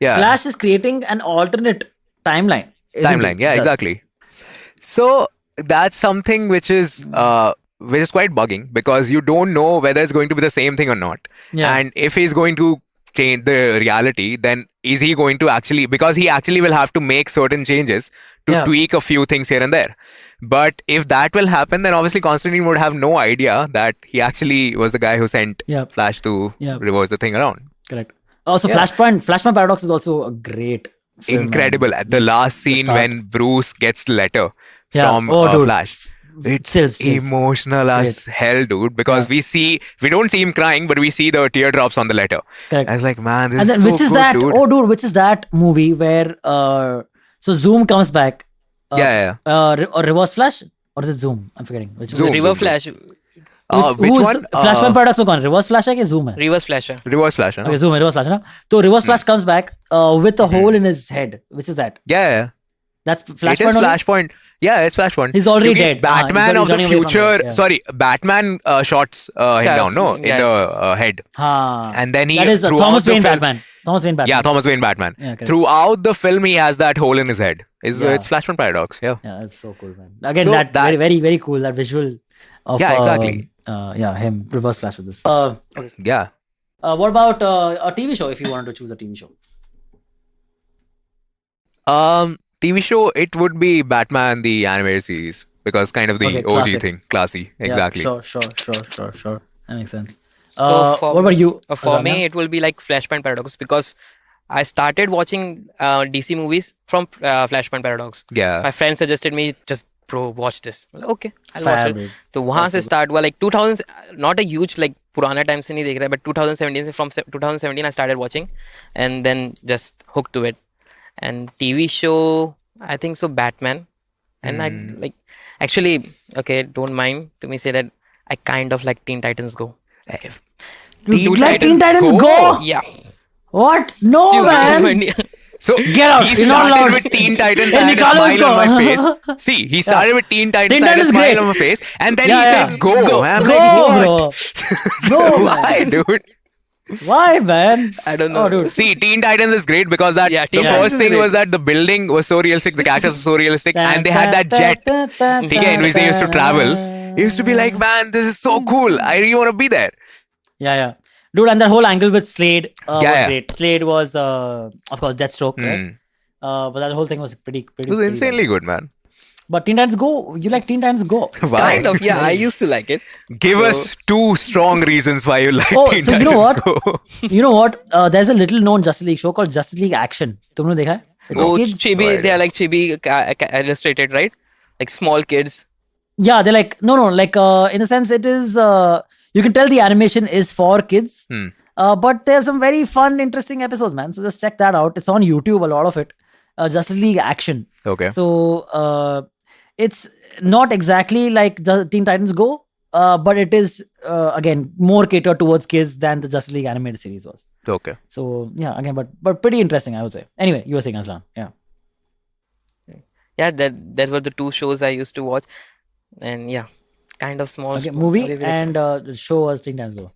Yeah. Flash is creating an alternate timeline. isn't Timeline, it? yeah, Just- exactly. So that's something which is quite bugging because you don't know whether it's going to be the same thing or not. Yeah. And if he's going to change the reality, then is he going to actually, because he actually will have to make certain changes to Yeah. tweak a few things here and there. But if that will happen, then obviously Constantine would have no idea that he actually was the guy who sent Yeah. Flash to Yeah. reverse the thing around. Correct. Also, Yeah. Flashpoint Paradox is also a great film, man. Incredible. At the last scene start. when Bruce gets the letter Yeah. from Oh, dude. Flash. It's Chills. emotional as hell, dude, because we don't see him crying, but we see the teardrops on the letter. Correct. I was like, man, this And is then so which is good, that? dude. Oh, dude, which is that movie where so Zoom comes back? Yeah. Or Reverse Flash? Or is it Zoom? I'm forgetting. Which Zoom. River Flash. Which who's one? Flashpoint Paradox में कौन? Reverse Flash है कि Zoom है? Reverse Flasher. Reverse Flash, huh? Okay, Zoom है, Reverse Flash है ना? So Reverse Flash comes back with a hole in his head. Which is that? Yeah. That's It is Flashpoint. only? Flashpoint. Yeah, it's Flashpoint. He's already Because dead. Batman He's of the running away from future. this, yeah. Sorry, Batman shots him Yes, down, no, in yes. the head. हाँ. And then he That is throughout Thomas the Wayne film- Batman. Thomas Wayne Batman. Yeah, Thomas Wayne Batman. Yeah, correct. Throughout the film, he has that hole in his head. Yeah. It's Flashpoint Paradox. Yeah. Yeah, that's so cool, man. Again, So that that- very, very, very cool. That visual of Yeah, exactly. Him Reverse Flash with this. Yeah. What about a TV show? If you wanted to choose a TV show, TV show, it would be Batman the animated series because kind of the Okay, OG classic. thing, classy. Exactly. Yeah, sure. That makes sense. So for what about you? For Azlan, me, yeah? it will be like Flashpoint Paradox because I started watching DC movies from Flashpoint Paradox. Yeah. My friend suggested me just bro watch this. I was like, okay, I'll watch Fab, it. dude. तो वहाँ से That's start हुआ like 2000 not a huge like पुराना time से नहीं देख रहा है but 2017 से from 2017 I started watching and then just hooked to it and TV show I think so Batman and I like actually okay don't mind to me say that I kind of like Teen Titans Go. You like Teen Titans Go? Yeah. What? No, Super man. India. So Get out. he You're not started allowed. with Teen Titans Hey, and had a Nikalo smile on my usko. face. See, he started with Teen Titans Teen and had a Titans smile great. on my face and then Yeah, he yeah. said go. And I'm Go, like, bro. what? No, Why, man. dude? Why, man? I don't know. Oh, dude. See, Teen Titans is great because that Yeah, the Teen first Titans is thing great. was that the building was so realistic, the characters were so realistic, and they had that jet in which they used to travel. It used to be like, man, this is so cool. I really want to be there. Yeah. Dude, and that whole angle with Slade was Yeah. great. Slade was, of course, Deathstroke, right? But that whole thing was pretty It was pretty insanely well. good, man. But Teen Titans Go, you like Teen Titans Go? Why? Kind of, yeah. I used to like it. Give us two strong reasons why you like Oh, Teen so you Titans know what? Go. You know what? There's a little known Justice League show called Justice League Action. तुमने देखा है? It's a Oh, kids- chibi, they are like chibi illustrated, right? Like small kids. Yeah, they're like no, like in a sense, it is. You can tell the animation is for kids, but they have some very fun, interesting episodes, man. So just check that out. It's on YouTube, a lot of it. Justice League Action. Okay. So it's not exactly like Teen Titans Go, but it is again more catered towards kids than the Justice League animated series was. Okay. So yeah, again, but pretty interesting, I would say. Anyway, you were saying, Azlan. Yeah. Yeah, that were the two shows I used to watch, and yeah, kind of small. Okay, small movie very, very and the show was Teen Titans Go.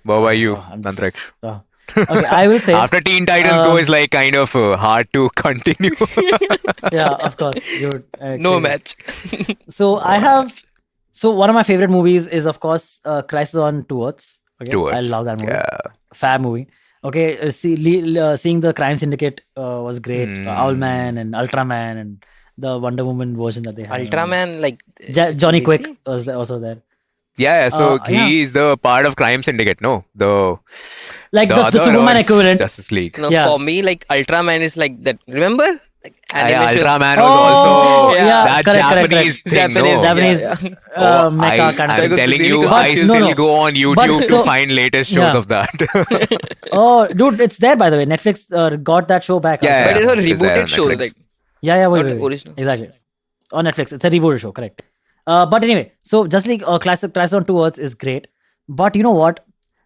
What about you, I'm just- Antariksh? Okay, I will say. After Teen Titans Go um, is like kind of hard to continue. Yeah, of course. Dude, No crazy. match. So I have. So one of my favorite movies is of course Crisis on Two Earths. Okay, Two I Earths, love that movie. Yeah. Fab movie. Okay, seeing the Crime Syndicate was great. Owlman and Ultraman and the Wonder Woman version that they had. Ultraman, like Johnny DC? Quick was also there. Yeah, so yeah. he is the part of Crime Syndicate, no? Like the other Superman Earth's equivalent. Justice League. No, Yeah. for me, like Ultraman is like that. Remember? Like animation. Ultraman was Oh, also yeah, that correct, correct, Japanese correct. thing, no? Japanese Yeah. mecha kind of I'm thing. telling you, But I no, still no. go on YouTube But so- to find latest shows Yeah. of that. Oh, dude, it's there by the way. Netflix got that show back. Yeah, But it's a It's there on rebooted show. Netflix. Like Yeah, wait, not wait, wait. original. Exactly. On Netflix. It's a rebooted show, correct. But anyway, so Just League Classic on Two Earths is great. But you know what?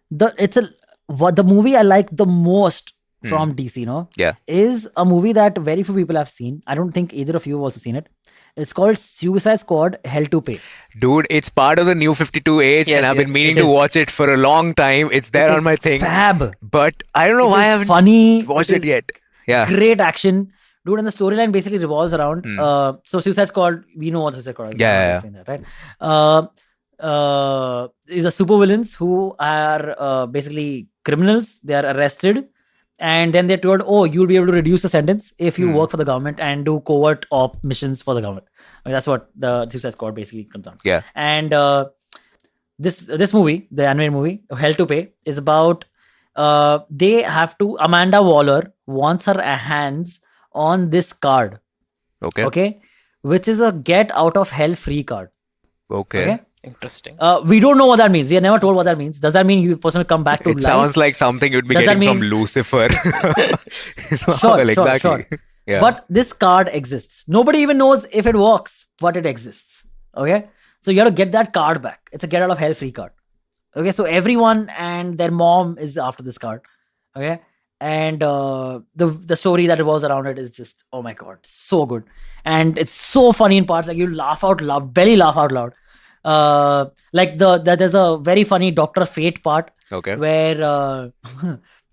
The movie I like the most from DC, Yeah. is a movie that very few people have seen. I don't think either of you have also seen it. It's called Suicide Squad Hell to Pay. Dude, it's part of the new 52 age, Yes, and I've yes, been meaning it to is. watch it for a long time. It's there It on is my thing, Fab. but I don't know It why I is haven't funny. watched It it is yet. Yeah. Great action. Dude, and the storyline basically revolves around so Suicide Squad, we know what Suicide Squad is. Yeah, I'm not yeah. explaining that, right? Is a supervillains who are basically criminals. They are arrested and then they're told, oh, you'll be able to reduce the sentence if you work for the government and do covert op missions for the government. I mean, that's what the Suicide Squad basically comes down to. Yeah. And this movie, the animated movie, Hell to Pay, is about they have to. Amanda Waller wants her hands on this card, Okay. okay, which is a get out of hell free card. Okay. Okay, Interesting. we don't know what that means. We are never told what that means. Does that mean you person will come back to It life? sounds like something you'd be Does that getting from mean- Lucifer. Sure, Well, sure, exactly. sure. Yeah. But this card exists. Nobody even knows if it works, but it exists. Okay, so you have to get that card back. It's a get out of hell free card. Okay, so everyone and their mom is after this card. Okay, and the story that revolves around it is just, oh my god, so good, and it's so funny in parts. Like you laugh out loud, belly laugh out loud. Like there's a very funny Dr. Fate part Okay. where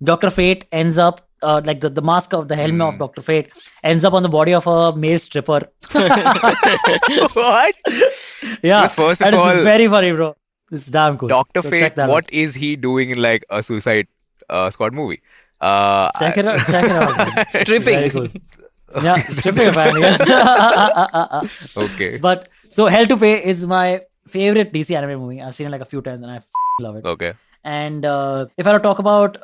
Dr. Fate ends up like the mask of the helmet of Dr. Fate ends up on the body of a male stripper. What? Yeah, First that of is all, very funny, bro. It's damn cool. Dr. So Fate, check that what is he doing in like a Suicide Squad movie? out. Check it out. Check it out. man. Stripping. Very cool. Yeah, stripping apparently. Yes. Okay. But so Hell to Pay is my favorite DC anime movie. I've seen it like a few times and I love it. Okay. And if I were to talk about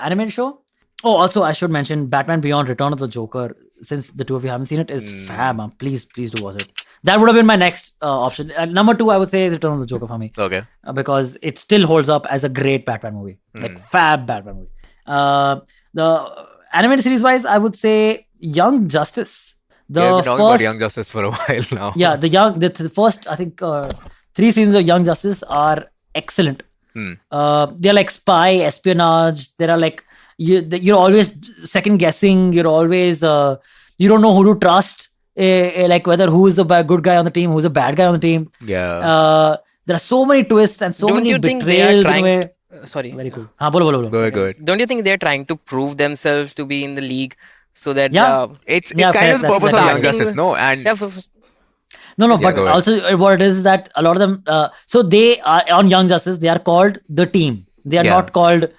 animated show, also I should mention Batman Beyond: Return of the Joker. Since the two of you haven't seen it, is fab. Man. Please do watch it. That would have been my next option. Number 2, I would say, is Return of the Joker for me Okay. because it still holds up as a great Batman movie, like fab Batman movie. The animated series wise, I would say Young Justice. The Yeah, we've been talking about first, Young Justice for a while now. yeah, the first I think 3 seasons of Young Justice are excellent. They're like spy espionage. There are like you're always second guessing. You're always you don't know who to trust. Like whether who is the good guy on the team, who's the bad guy on the team. Yeah. There are so many twists and so Don't many you think they are betrayals. in a way. trying? Sorry. Very cool. Haan, bolo. Go ahead. Don't you think they're trying to prove themselves to be in the league so that Yeah. It's Yeah, kind of the correct, purpose that's of Young exactly- Justice, no? And yeah, No, Yeah, but go ahead. also what it is that a lot of them, so they are on Young Justice, they are called the team. They are Yeah. not called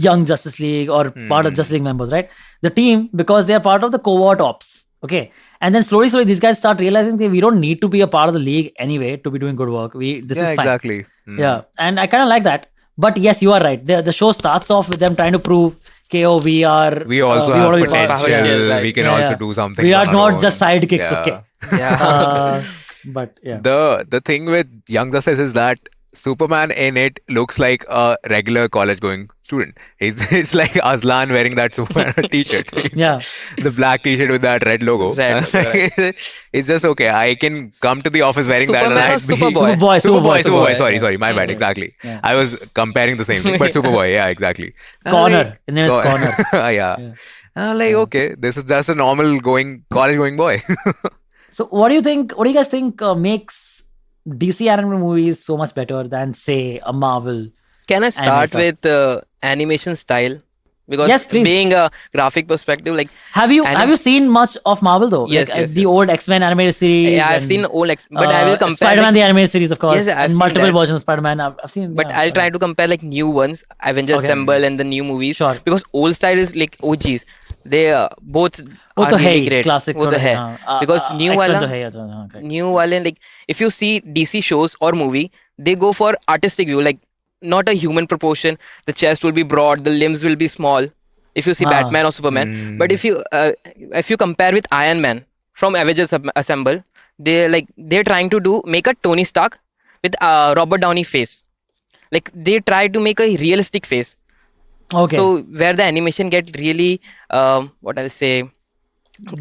Young Justice League or part of Justice League members, right? The team, because they are part of the covert ops. Okay. And then slowly, these guys start realizing that we don't need to be a part of the league anyway to be doing good work. This yeah, is fine. exactly. Yeah. And I kind of like that. But yes, you are right. The show starts off with them trying to prove, KO, we are. We also we have wanna be part- potential. Yeah, right. We can Yeah, also yeah. do something. We are on our not own. just sidekicks, Yeah. okay? yeah. But yeah. The thing with Young Justice is that Superman in it looks like a regular college going student. It's like Azlan wearing that Superman t-shirt. Yeah. The black t-shirt with that red logo. Red logo, right. It's just okay. I can come to the office wearing that. Superman And or I'd be- Superboy? Superboy. Sorry. My bad. Yeah. Exactly. Yeah. I was comparing the same thing, but Superboy. Yeah, exactly. Connor. His name is Connor. Yeah. Yeah. I'm like, okay, this is just a normal college going boy. So what do you think? What do you guys think makes DC animated movies so much better than, say, a Marvel? Can I start stuff. with animation style? Because Yes, please. being a graphic perspective, like Have you seen much of Marvel though? Yes, like, yes, the yes. old X-Men animated series. I've and, seen all, but I will compare. Spider-Man like, the animated series, of course. Yes, I've and seen multiple that. versions of Spider-Man. I've seen. but yeah, I'll try to compare like new ones, Avengers Okay. Assemble and the new movies. Sure. Because old style is like OGs. They both वो are तो है really ही, great. classic वो तो थोड़ा है. है, हाँ. Because new X-Men वाला, तो है, yeah, हाँ, correct. new वाले, like if you see DC shows or movie, they go for artistic view, like not a human proportion. The chest will be broad, the limbs will be small. If you see Ah. Batman or Superman, but if you compare with Iron Man from Avengers Assemble, they're trying to make a Tony Stark with Robert Downey face. Like they try to make a realistic face. Okay. So where the animation get really what I'll say,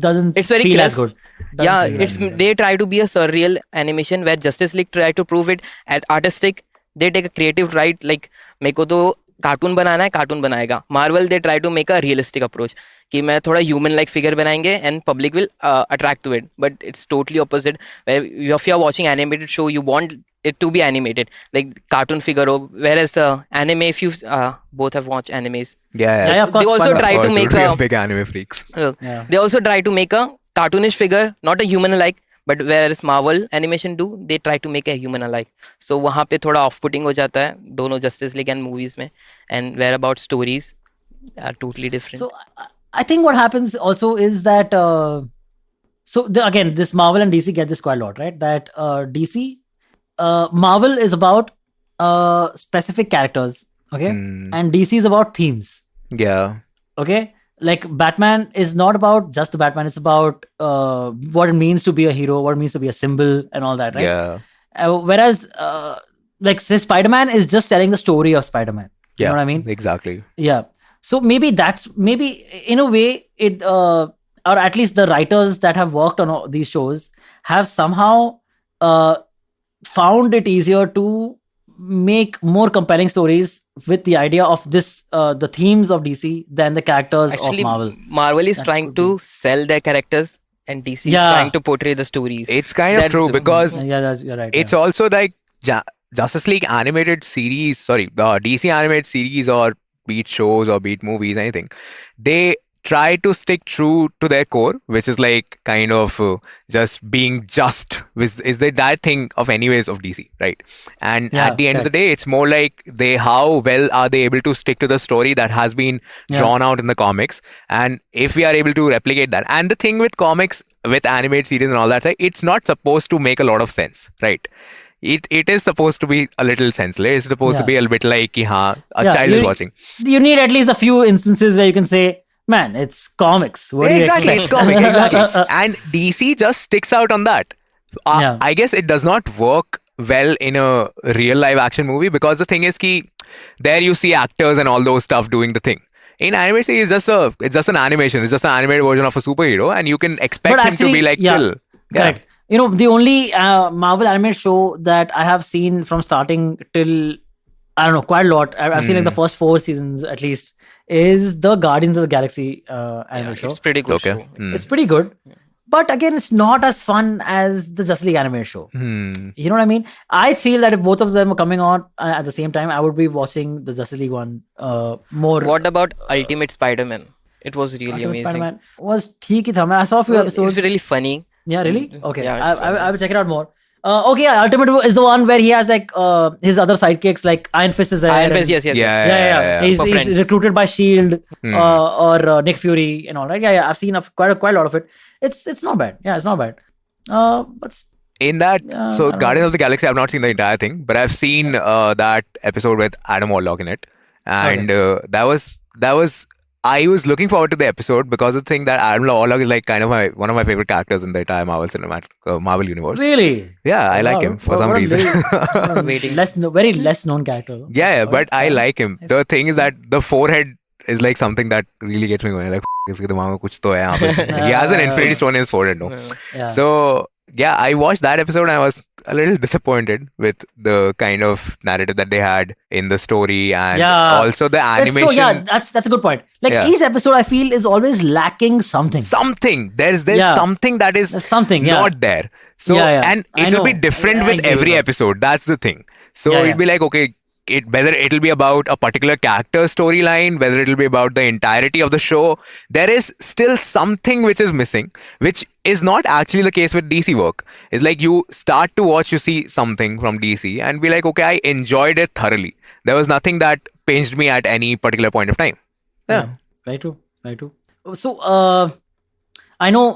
doesn't it's very feel as crisp. good. Yeah, Doesn't feel it's as good. they try to be a surreal animation where Justice League try to prove it as artistic. They take a creative right, like मेरे को तो cartoon बनाना है, cartoon बनाएगा. Marvel they try to make a realistic approach कि मैं थोड़ा human like figure बनाएंगे and public will attract to it. But it's totally opposite. Where if you are watching animated show, you want it to be animated, like cartoon figure. Whereas anime, if you both have watched animes, Yeah, of course. they also Spider-Man. try to make we are a big anime freaks. Yeah. they also try to make a cartoonish figure, not a human alike. But whereas Marvel animation do, they try to make a human alike. So वहाँ पे थोड़ा off-putting हो जाता है दोनों Justice League and movies में. And where about stories are totally different. So I think what happens also is that again, this Marvel and DC get this quite a lot, right? That Marvel is about specific characters, okay, and DC is about themes, Yeah. okay. Like Batman is not about just the Batman; it's about what it means to be a hero, what it means to be a symbol, and all that, right? Yeah. Whereas, like say, Spider-Man is just telling the story of Spider-Man. You know what I mean? Exactly. Yeah. So maybe in a way it or at least the writers that have worked on all these shows have somehow found it easier to make more compelling stories with the idea of this the themes of DC than the characters Actually, of Marvel. Marvel is That trying could to sell their characters, and DC is Yeah. trying to portray the stories. It's kind of That's true the- because Yeah, you're right. it's also like Justice League animated series, the DC animated series or beat shows or beat movies, anything. They try to stick true to their core, which is like kind of just being just, which is that thing of anyways of DC, right? And Yeah, at the end of the correct. day, it's more like how well are they able to stick to the story that has been Yeah. drawn out in the comics, and if we are able to replicate that. And the thing with comics, with animated series and all that, like, it's not supposed to make a lot of sense, right? It is supposed to be a little senseless. It's supposed to Yeah. be a bit like a Yeah, child is watching. You need at least a few instances where you can say, "Man, it's comics." What do you Exactly, expect?" it's comic, exactly. And DC just sticks out on that. Yeah. I guess it does not work well in a real live action movie because the thing is there you see actors and all those stuff doing the thing. In animation, it's just an animation. It's just an animated version of a superhero, and you can expect But him to be actually, like yeah, chill. Correct. You know, the only Marvel anime show that I have seen from starting till, I don't know, quite a lot. I've seen like the first 4 seasons at least, is the Guardians of the Galaxy anime show. It's pretty good Okay. show. It's pretty good. But again, it's not as fun as the Justice League anime show. You know what I mean? I feel that if both of them were coming out at the same time, I would be watching the Justice League one more. What about Ultimate Spider-Man? It was really Ultimate amazing. Spider-Man was ठीक ही था. I saw a few Well, episodes. it's really funny. Yeah, really? Okay. Yeah, I will check it out more. Okay, yeah, Ultimate is the one where he has like his other sidekicks, like Iron Fist is there. Iron Fist, and- yes. Yeah. He's Super friends. recruited by Shield or Nick Fury and all that. Yeah. I've seen quite a lot of it. It's not bad. Yeah, it's not bad. But In that, Yeah, so I don't Guardians of the Galaxy, I've not seen the entire thing, but I've seen that episode with Adam Warlock in it, and that was I was looking forward to the episode because of the thing that Adam Warlock is like kind of one of my favorite characters in the entire Marvel universe. Really? Yeah, I like Wow. him for What some a reason. Waiting. very less known character. Yeah, but I Fine. like him. The thing is that the forehead is like something that really gets me going. Like, इसके दिमाग में कुछ तो है यहाँ पे. He has an infinity stone in his forehead, no? Yeah. So yeah, I watched that episode and I was a little disappointed with the kind of narrative that they had in the story and Yeah. also the animation. So yeah, that's a good point. Like Yeah. each episode, I feel is always lacking something. Something there's Yeah. something that is There's something. Yeah. not there. So Yeah. and I it will be know. different I with agree every with that. episode. That's the thing. So Yeah, it'll be like okay. Whether it'll be about a particular character storyline, whether it'll be about the entirety of the show, there is still something which is missing, which is not actually the case with DC work. It's like you start to watch, you see something from DC and be like, okay, I enjoyed it thoroughly. There was nothing that pinged me at any particular point of time. Yeah. Very true. Very true. So I know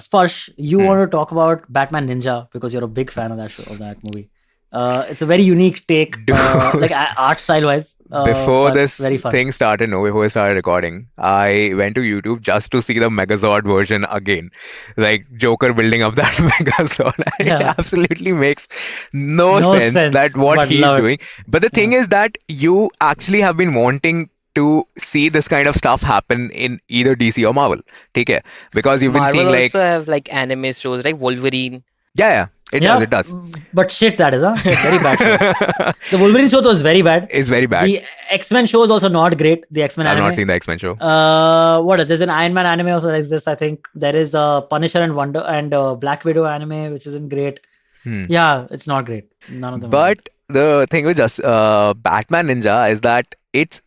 Sparsh, you want to talk about Batman Ninja because you're a big fan of that show, of that movie. It's a very unique take, like art style wise. Before this very fun. thing started, before I started recording, I went to YouTube just to see the Megazord version again. Like Joker building up that Megazord. It Yeah. absolutely makes no No sense sense, that what but he's love it. doing. But the thing is that you actually have been wanting to see this kind of stuff happen in either DC or Marvel. Take care. Because you've been Marvel seeing like also have like anime shows like Wolverine. yeah, it does. But shit, that is very bad show. The Wolverine show was very bad. It's very bad. The X-Men show is also not great. The X-Men I've anime. not seen the X-Men show. What else? There's an Iron Man anime also that exists. I think there is a Punisher and Wonder and Black Widow anime, which isn't great. Yeah, it's not great. None of them. are But the thing with just Batman Ninja is that it's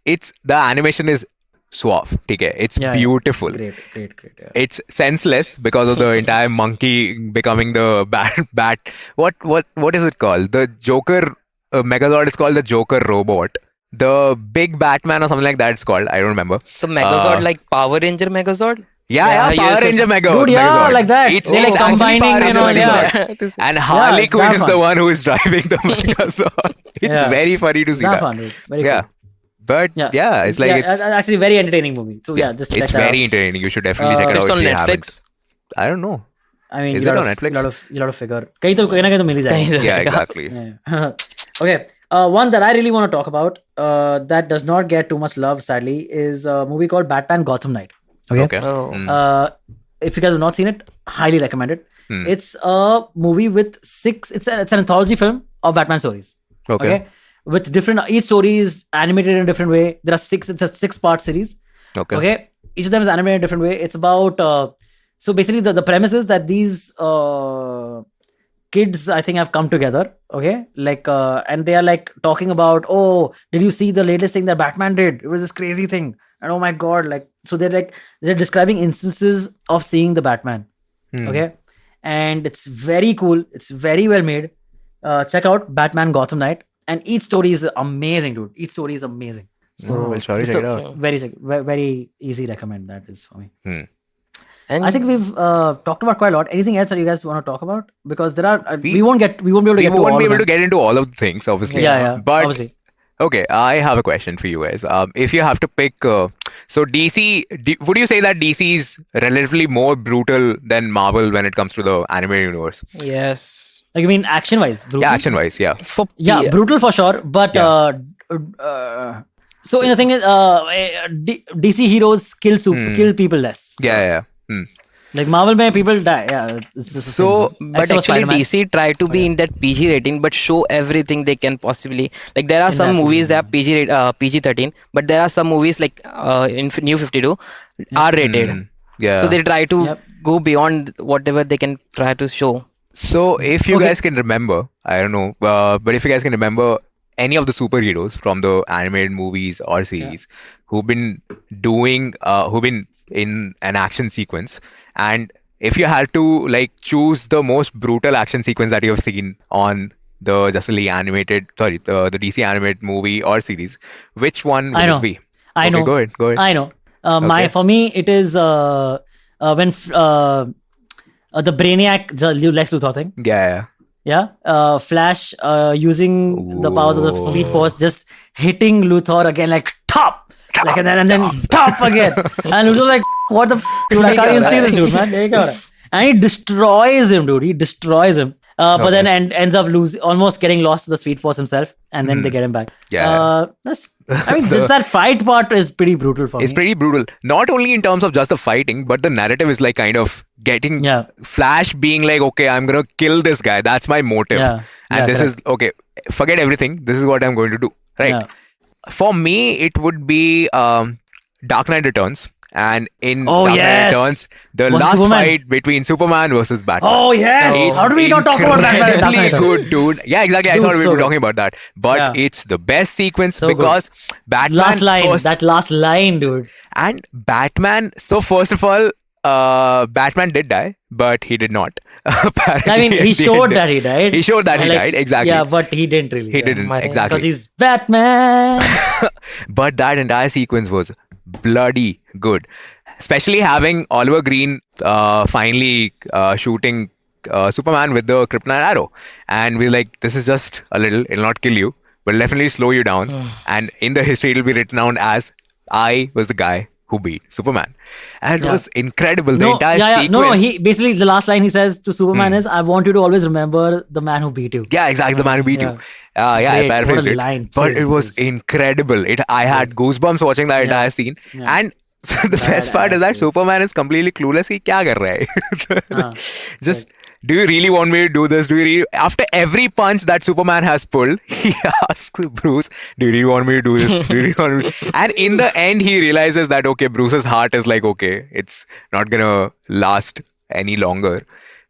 the animation is suave. Okay, it's Yeah, beautiful. great. Yeah. It's senseless because of the entire monkey becoming the bat. What is it called? The Joker Megazord is called the Joker robot. The big Batman or something like that it's called. I don't remember. So Megazord like Power Ranger Megazord. Yeah, Yeah, Power yes, Ranger Dude, yeah, Megazord. like that. It's, They're like it's actually combining, Power you know, Ranger yeah. Megazord. And Harley it's Quinn damn is fun. the one who is driving the Megazord. It's Yeah. very funny to see Not that. fun, dude. Very Yeah. cool. But yeah, it's like it's actually very entertaining movie. So yeah, just check it's that out. very entertaining. You should definitely check it It's out on if you Netflix. haven't. I don't know. I mean, Is you it gotta, on Netflix? You gotta figure. कहीं तो कहीं ना कहीं तो मिल ही जाएगा. Yeah, exactly. Yeah. Okay. One that I really want to talk about that does not get too much love, sadly, is a movie called Batman Gotham Knight. Okay. Oh. If you guys have not seen it, highly recommend it. Hmm. It's a movie with it's an anthology film of Batman stories. Okay. With different, each story is animated in a different way. There are it's a 6-part series. Okay. Each of them is animated in a different way. It's about so basically the premise is that these kids I think have come together. Okay, like and they are like talking about, oh, did you see the latest thing that Batman did? It was this crazy thing, and oh my god, like so they're describing instances of seeing the Batman. Okay, and it's very cool. It's very well made. Check out Batman Gotham Knight. And each story is amazing, dude. Each story is amazing. So we'll surely just check it a out. very easy recommend that is for me. And I think we've talked about quite a lot. Anything else that you guys want to talk about? Because there are we We won't be able to We get to won't all be of able to them. get into all of the things, obviously. Yeah, But obviously. okay, I have a question for you guys. If you have to pick, so DC, would you say that DC is relatively more brutal than Marvel when it comes to the animated universe? yes. Like you mean action wise? Yeah, action-wise, yeah. For Yeah, brutal for sure. But Yeah. so the thing is, DC heroes kill people less. Yeah. Like Marvel, mein people die. Yeah, it's just the So, same. But Except for actually, Spider-Man. DC try to be in that PG rating, but show everything they can possibly. Like there are In some that movies PG, that are PG-13, but there are some movies like in New 52 are rated. Yeah. So they try to Yep. go beyond whatever they can try to show. So if you Okay. guys can remember, I don't know, but if you guys can remember any of the superheroes from the animated movies or series who've been in an action sequence, and if you had to like choose the most brutal action sequence that you have seen on the the DC animated movie or series, which one would I know. it be? I Okay, know. go ahead. I know. Okay. For me, it is when the Brainiac, the Lex Luthor thing. Yeah. Yeah. Flash using the powers of the Speed Force, just hitting Luthor again like top. Like, and then top again. And Luthor's like, what the dude, I can't even see this dude, man. And he destroys him, dude. He destroys him. But then ends up almost getting lost to the Speed Force himself, and then they get him back. That fight part is pretty brutal for me. It's pretty brutal. Not only in terms of just the fighting, but the narrative is like kind of getting Flash being like, okay, I'm gonna kill this guy. That's my motive. And this is okay. Forget everything. This is what I'm going to do. Right. Yeah. For me, it would be Dark Knight Returns. And in Dark Knight Returns, the last fight between Superman versus Batman. Oh yes! How do we not talk about that? Incredibly good, dude. Yeah, exactly. I thought we were talking about that. But it's the best sequence because Batman... That last line, dude. And Batman... So first of all, Batman did die, but he did not. I mean, he showed that he died. He showed that he died, exactly. Yeah, but he didn't really. He didn't, exactly. Because he's Batman. But that entire sequence was bloody good, especially having Oliver Green finally shooting Superman with the kryptonite arrow, and we're like, this is just a little, it'll not kill you, but it'll definitely slow you down, and in the history it'll be written down as I was the guy who beat Superman. And it was incredible. The entire sequence. No, he basically, the last line he says to Superman is, I want you to always remember the man who beat you. Yeah, exactly, the man who beat you. I paraphrased it. But it was incredible. I had goosebumps watching that entire scene. And so the best part is that Superman is completely clueless. He kya kar raha hai? Just, do you really want me to do this? After every punch that Superman has pulled, he asks Bruce, do you really want me to do this? Do you really want me to... And in the end, he realizes that, okay, Bruce's heart is like, okay, it's not gonna last any longer.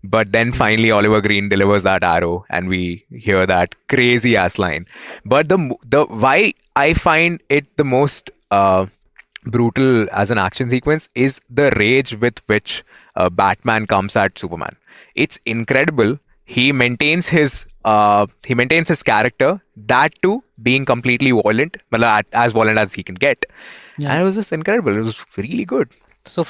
But then finally Oliver Green delivers that arrow and we hear that crazy ass line. But the why I find it the most brutal as an action sequence is the rage with which Batman comes at Superman. It's incredible. He maintains his character, that too being completely violent, as violent as he can get. And it was just incredible. It was really good. So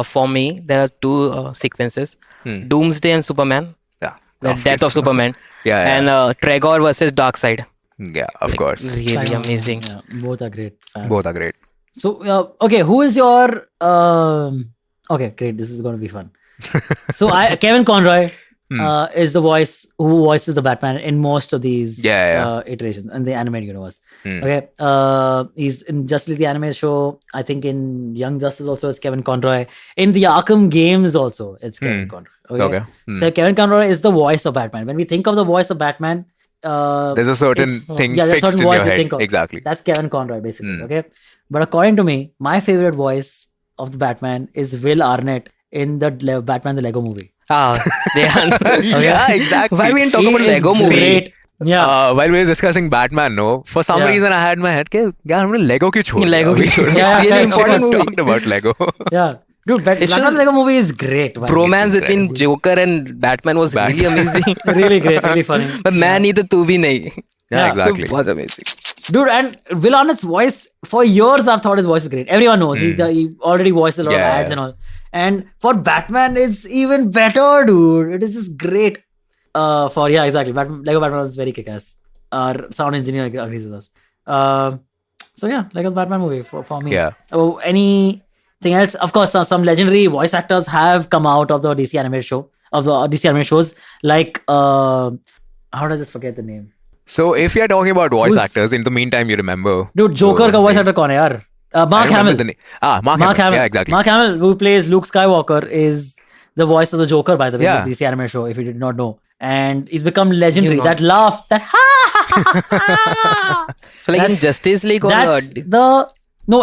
for me, there are two sequences: Doomsday and Superman. Yeah, the death of Superman. And Trigger versus Darkseid. Yeah, of course. Really amazing. Yeah, both are great. Both are great. So okay, who is your okay, great. This is going to be fun. So Kevin Conroy is the voice who voices the Batman in most of these iterations in the animated universe. Okay, he's in Justice League the animated show. I think in Young Justice also it's Kevin Conroy. In the Arkham games also it's Kevin Conroy. Okay. So Kevin Conroy is the voice of Batman. When we think of the voice of Batman, there's a certain thing there's fixed a certain in voice your you head. think of. Exactly. That's Kevin Conroy basically. Okay, but according to me, my favorite voice of the Batman is Will Arnett in the Batman the Lego movie. Yeah, exactly. Why we didn't talk about Lego movie? Great. Yeah. While we were discussing Batman, for some reason I had in my head, yaar, humne Lego kyun chhod diya? Lego We kyun should chhod diya? have Really important movie. talked about Lego. Yeah. Dude, Batman Lego movie is great. Bromance between Joker and Batman was really amazing. Really great, really funny. But man, either tu bhi nahi. Yeah, exactly. It was amazing. Dude, and Will Arnett's voice, for years I've thought his voice is great. Everyone knows. He already voiced a lot of ads and all. And for Batman, it's even better, dude. It is just great. Exactly. Lego Batman was very kick-ass. Our sound engineer agrees with us. So yeah, Lego Batman movie for me. Yeah. Anything else? Of course, some legendary voice actors have come out of the DC animated show, of the DC animated shows. Like, how did I just forget the name? So if you're talking about voice actors, in the meantime, you remember. Dude, Joker ka voice actor kaun hai yaar? Mark Hamill. Mark Hamill. Yeah, exactly. Mark Hamill, who plays Luke Skywalker, is the voice of the Joker, by the way, in the DC animated show, if you did not know. And he's become legendary. That laugh, that So like in Justice League or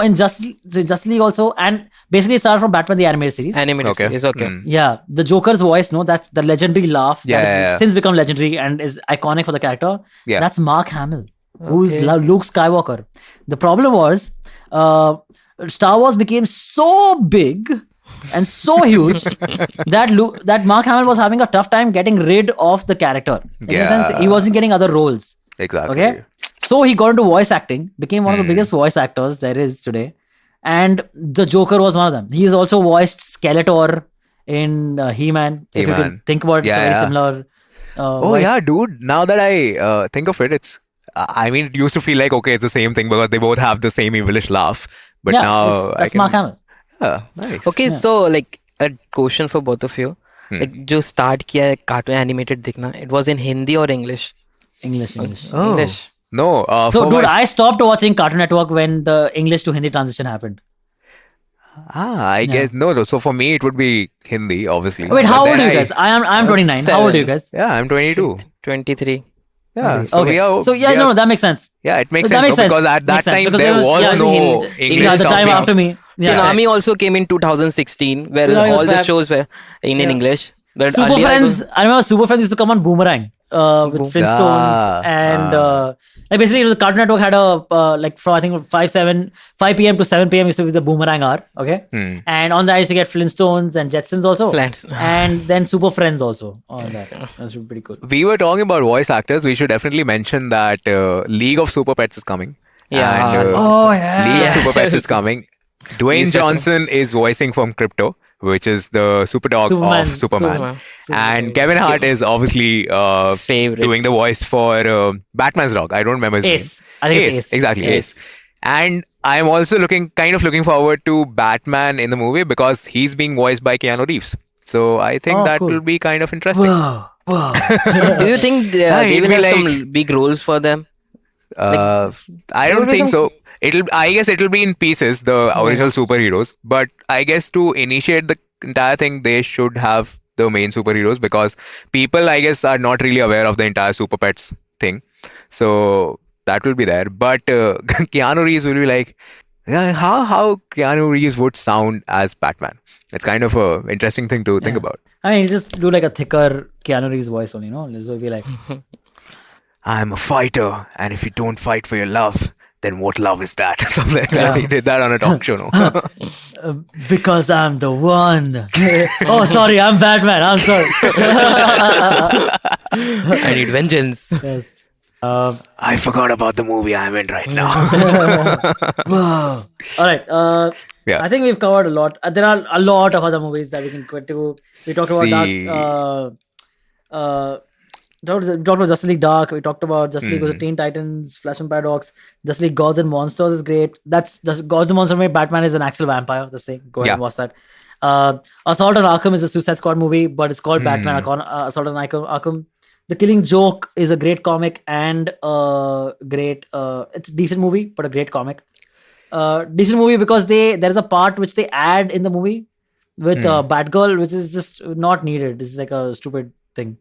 in Justice League also, and basically it started from Batman the animated series. Series, okay. Yeah, the Joker's voice, that's the legendary laugh that has since become legendary and is iconic for the character. Yeah. That's Mark Hamill, who's Luke Skywalker. The problem was, Star Wars became so big and so huge that Mark Hamill was having a tough time getting rid of the character. In the sense, he wasn't getting other roles. Exactly. Okay, so he got into voice acting, became one of the biggest voice actors there is today, and the Joker was one of them. He has also voiced Skeletor in He-Man. If you can think about it, it's a very similar. Voice. Yeah, dude. Now that I think of it, it's. I mean, it used to feel like, okay, it's the same thing because they both have the same evilish laugh. But yeah, now that's Mark Hamill. Yeah, nice. Okay, Yeah. so like a question for both of you. Like जो start किया है cartoon animated देखना, it was in Hindi or English? English. Oh. English. No. So, for dude, my- I stopped watching Cartoon Network when the English to Hindi transition happened. I guess no. So for me, it would be Hindi, obviously. Wait, But how old then are you guys? I'm 29. How old are you 7. guys? Yeah, I'm 22. 23. Yeah. So Okay. we are. So yeah, we are- no, that makes sense. Yeah, it makes That sense. makes no, sense. Because at that Makes sense, time because there there was- was yeah, no Hindi- English. Yeah, the time dubbing. after me. Yeah. Tsunami also came in 2016, where Tsunami was all the fab. shows were in Yeah. English. But Super earlier it Friends. was- I remember Super Friends used to come on Boomerang with Flintstones and like basically it was Cartoon Network had a like from I think 5 p.m. to 7 p.m. used to be the Boomerang hour. Okay, and on that I used to get Flintstones and Jetsons also, Plants. and then Super Friends also on that. That's pretty cool. We were talking about voice actors. We should definitely mention that League of Super Pets is coming. Yeah. And, Oh yeah. League Yeah. of Super Pets is coming. Dwayne He's Johnson is voicing from Crypto, which is the super dog Superman. of Superman. Superman. And Kevin Hart is obviously Favorite. doing the voice for Batman's dog. I don't remember his Ace. name. I think it's Ace. Exactly, Ace. Ace. And I'm also looking forward to Batman in the movie because he's being voiced by Keanu Reeves. So I think Oh, that cool. will be kind of interesting. Whoa. Do you think they it'll will be have like- some big roles for them? I there don't will be think some- so. I guess it'll be in pieces, the original superheroes. But I guess to initiate the entire thing, they should have the main superheroes because people, I guess, are not really aware of the entire Super Pets thing. So that will be there. But Keanu Reeves will be like, yeah, how Keanu Reeves would sound as Batman. It's kind of a interesting thing to think about. I mean, just do like a thicker Keanu Reeves voice only, no? This will be like, I'm a fighter, and if you don't fight for your love, then what love is that? Something like that. He did that on a talk show, no? because I'm the one. Oh, sorry, I'm Batman. I'm sorry. I need vengeance. Yes. I forgot about the movie I'm in right now. Whoa. All right. Yeah. I think we've covered a lot. There are a lot of other movies that we can go to. We talked about See. we talked about Justice League Dark. We talked about Justice League with the Teen Titans, Flash and Paradox. Justice League Gods and Monsters is great. That's just Gods and Monsters where Batman is an actual vampire. The same. Go ahead and watch that. Assault on Arkham is a Suicide Squad movie, but it's called Batman Assault on Arkham. The Killing Joke is a great comic and great. It's a decent movie, but a great comic. Decent movie because there is a part which they add in the movie with Batgirl, which is just not needed. This is like a stupid thing.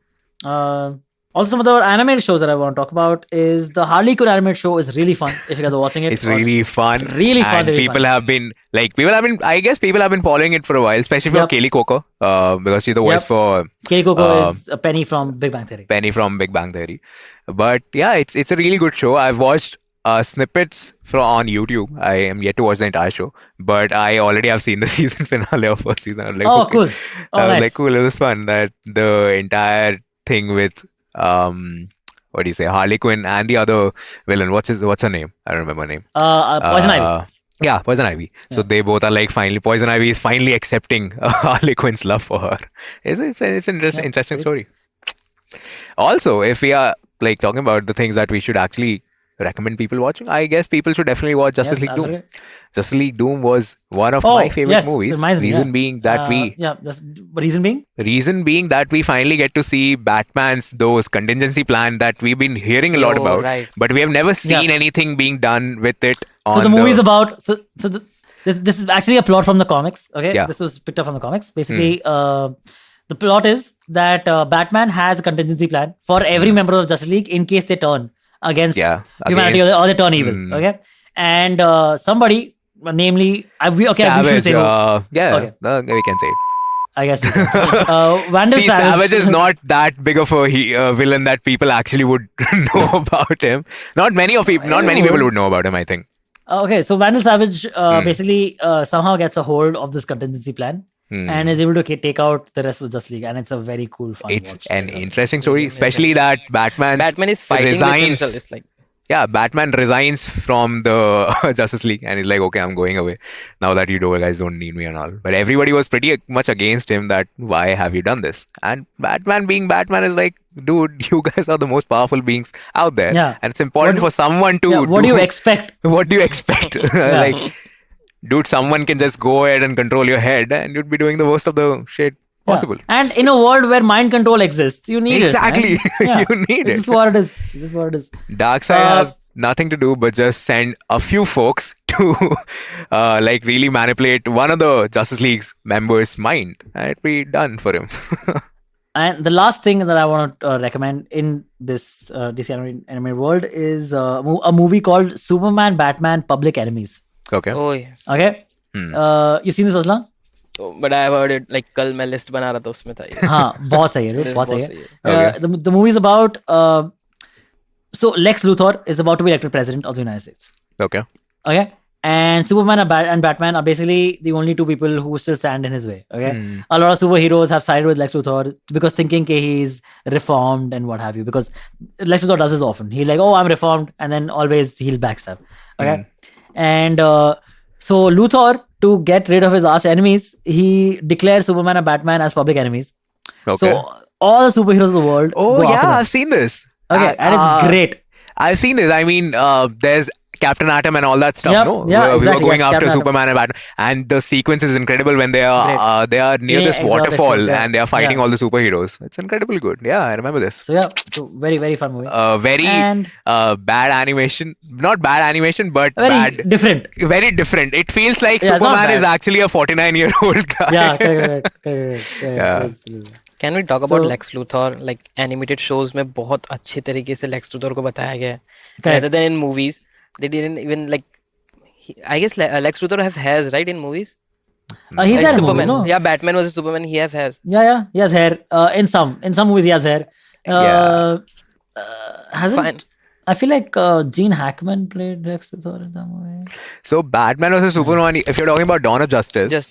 Also, some other animated shows that I want to talk about is the Harley Quinn animated show is really fun. If you guys are watching it, It's really fun. Really fun, And really people fun. have been I guess people have been following it for a while, especially for Yep. Kaylee Coco, because she's the voice Yep. for Kelly Coco is a Penny from Big Bang Theory. Penny from Big Bang Theory. But yeah, it's a really good show. I've watched snippets on YouTube. I am yet to watch the entire show, but I already have seen the season finale of first season. I was like, Oh, okay. cool. Oh, I was nice. like, cool. It was fun. That the entire thing with what do you say, Harley Quinn and the other villain. What's her name? I don't remember her name. Poison Ivy. Yeah, Poison Ivy. So they both are like finally. Poison Ivy is finally accepting Harley Quinn's love for her. It's an interesting story. Also, if we are like talking about the things that we should actually recommend people watching, I guess people should definitely watch Justice League Doom. absolutely. Justice League Doom was one of Oh, my favorite yes, movies. reminds me, Reason yeah. being that Reason being? we finally get to see Batman's those contingency plan that we've been hearing a lot Oh, about, right. but we have never seen Yeah. anything being done with it. So the movie is about this is actually a plot from the comics. Okay, Yeah. this was picked up from the comics. Basically, the plot is that Batman has a contingency plan for every member of Justice League in case they turn against humanity or they turn evil. Okay, and somebody, namely, we should Savage. say who. We can say it. I guess. Vandal See, Savage is not that big of a villain that people actually would know about him. Not many people would know about him, I think. Okay, so Vandal Savage basically somehow gets a hold of this contingency plan and is able to take out the rest of the Justice League, and it's a very cool, fun It's watch. an interesting story, especially that Batman is fighting with resigns. himself. It's like Batman resigns from the Justice League and he's like, okay, I'm going away now that you guys don't need me and all. But everybody was pretty much against him that why have you done this? And Batman being Batman is like, dude, you guys are the most powerful beings out there. Yeah. And it's important for someone to What do you expect? What do you expect? Like, dude, someone can just go ahead and control your head, and you'd be doing the worst of the shit Yeah. possible. And in a world where mind control exists, you need Exactly. it. Yeah. You need This it. is what it is. This is what it is. Darkseid has nothing to do but just send a few folks to like really manipulate one of the Justice League's members' mind, and it'd be done for him. And the last thing that I want to recommend in this DC animated world is a movie called Superman, Batman, Public Enemies. Okay. Oh yes. Okay. You seen this, Aslan? But I have heard it like कल मैं list बना रहा था उसमें था ये. हाँ, बहुत सही है, dude, बहुत बहुत सही सही है. Okay. The movie is about so Lex Luthor is about to be elected president of the United States. Okay. Okay. And Superman and Batman are basically the only two people who still stand in his way. Okay. A lot of superheroes have sided with Lex Luthor because thinking he's reformed and what have you. Because Lex Luthor does this often. He's like, oh, I'm reformed. And then always he'll backstab. Okay. And so Luthor, to get rid of his arch enemies, he declares Superman and Batman as public enemies. Okay. So all the superheroes of the world. Oh go after yeah, them. I've seen this. Okay. And it's great. I've seen this. I mean, there's Captain Atom and all that stuff. Yep, No, yeah, we were exactly, going yes, after Captain Atom. Superman and Batman, and the sequence is incredible when they are near Yeah, this exotic waterfall stuff, yeah. and they are fighting Yeah. all the superheroes. It's incredibly good. Yeah, I remember this. So yeah, so very, very fun movie. Very And- bad animation. Not bad animation, but Very bad. different. Very different. It feels like Yeah, it's not Superman is bad. actually a 49-year-old guy. Yeah, correct. Yeah. Can we talk about So- Lex Luthor? Like animated shows में बहुत अच्छे तरीके से Lex Luthor को बताया गया है. Correct. Rather than in movies, they didn't even like. I guess Lex Luthor has hairs, right, in movies. He's Like there in movies, Superman. no? Yeah, Batman versus Superman. He have hairs. Yeah, he has hair. In some movies he has hair. Hasn't Fine. I feel like Gene Hackman played Lex Luthor in that movie. So Batman vs Superman, if you're talking about Dawn of Justice, Yes.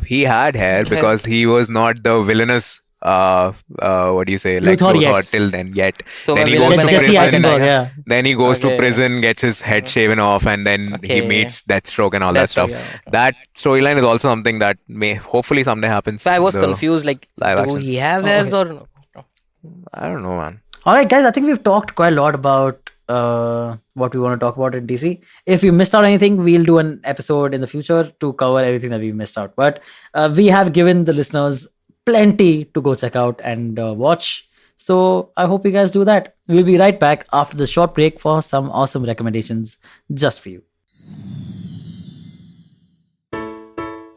he had hair because he was not the villainous what do you say, Lex Luthor Luthor yet. till then yet. So Then he villain goes बनेगा to Jesse Superman prison. Eisenberg, का. yeah. Then he goes to Okay. prison, gets his head shaven off, and then he Okay. meets Deathstroke and all that stuff. Deathstroke, yeah, okay. That storyline is also something that may hopefully someday happens. So I was in the confused. Like, live do action. he have hairs or no? I don't know, man. All right, guys, I think we've talked quite a lot about what we want to talk about in DC. If we missed out anything, we'll do an episode in the future to cover everything that we missed out. But we have given the listeners plenty to go check out and watch. So I hope you guys do that. We'll be right back after the short break for some awesome recommendations just for you.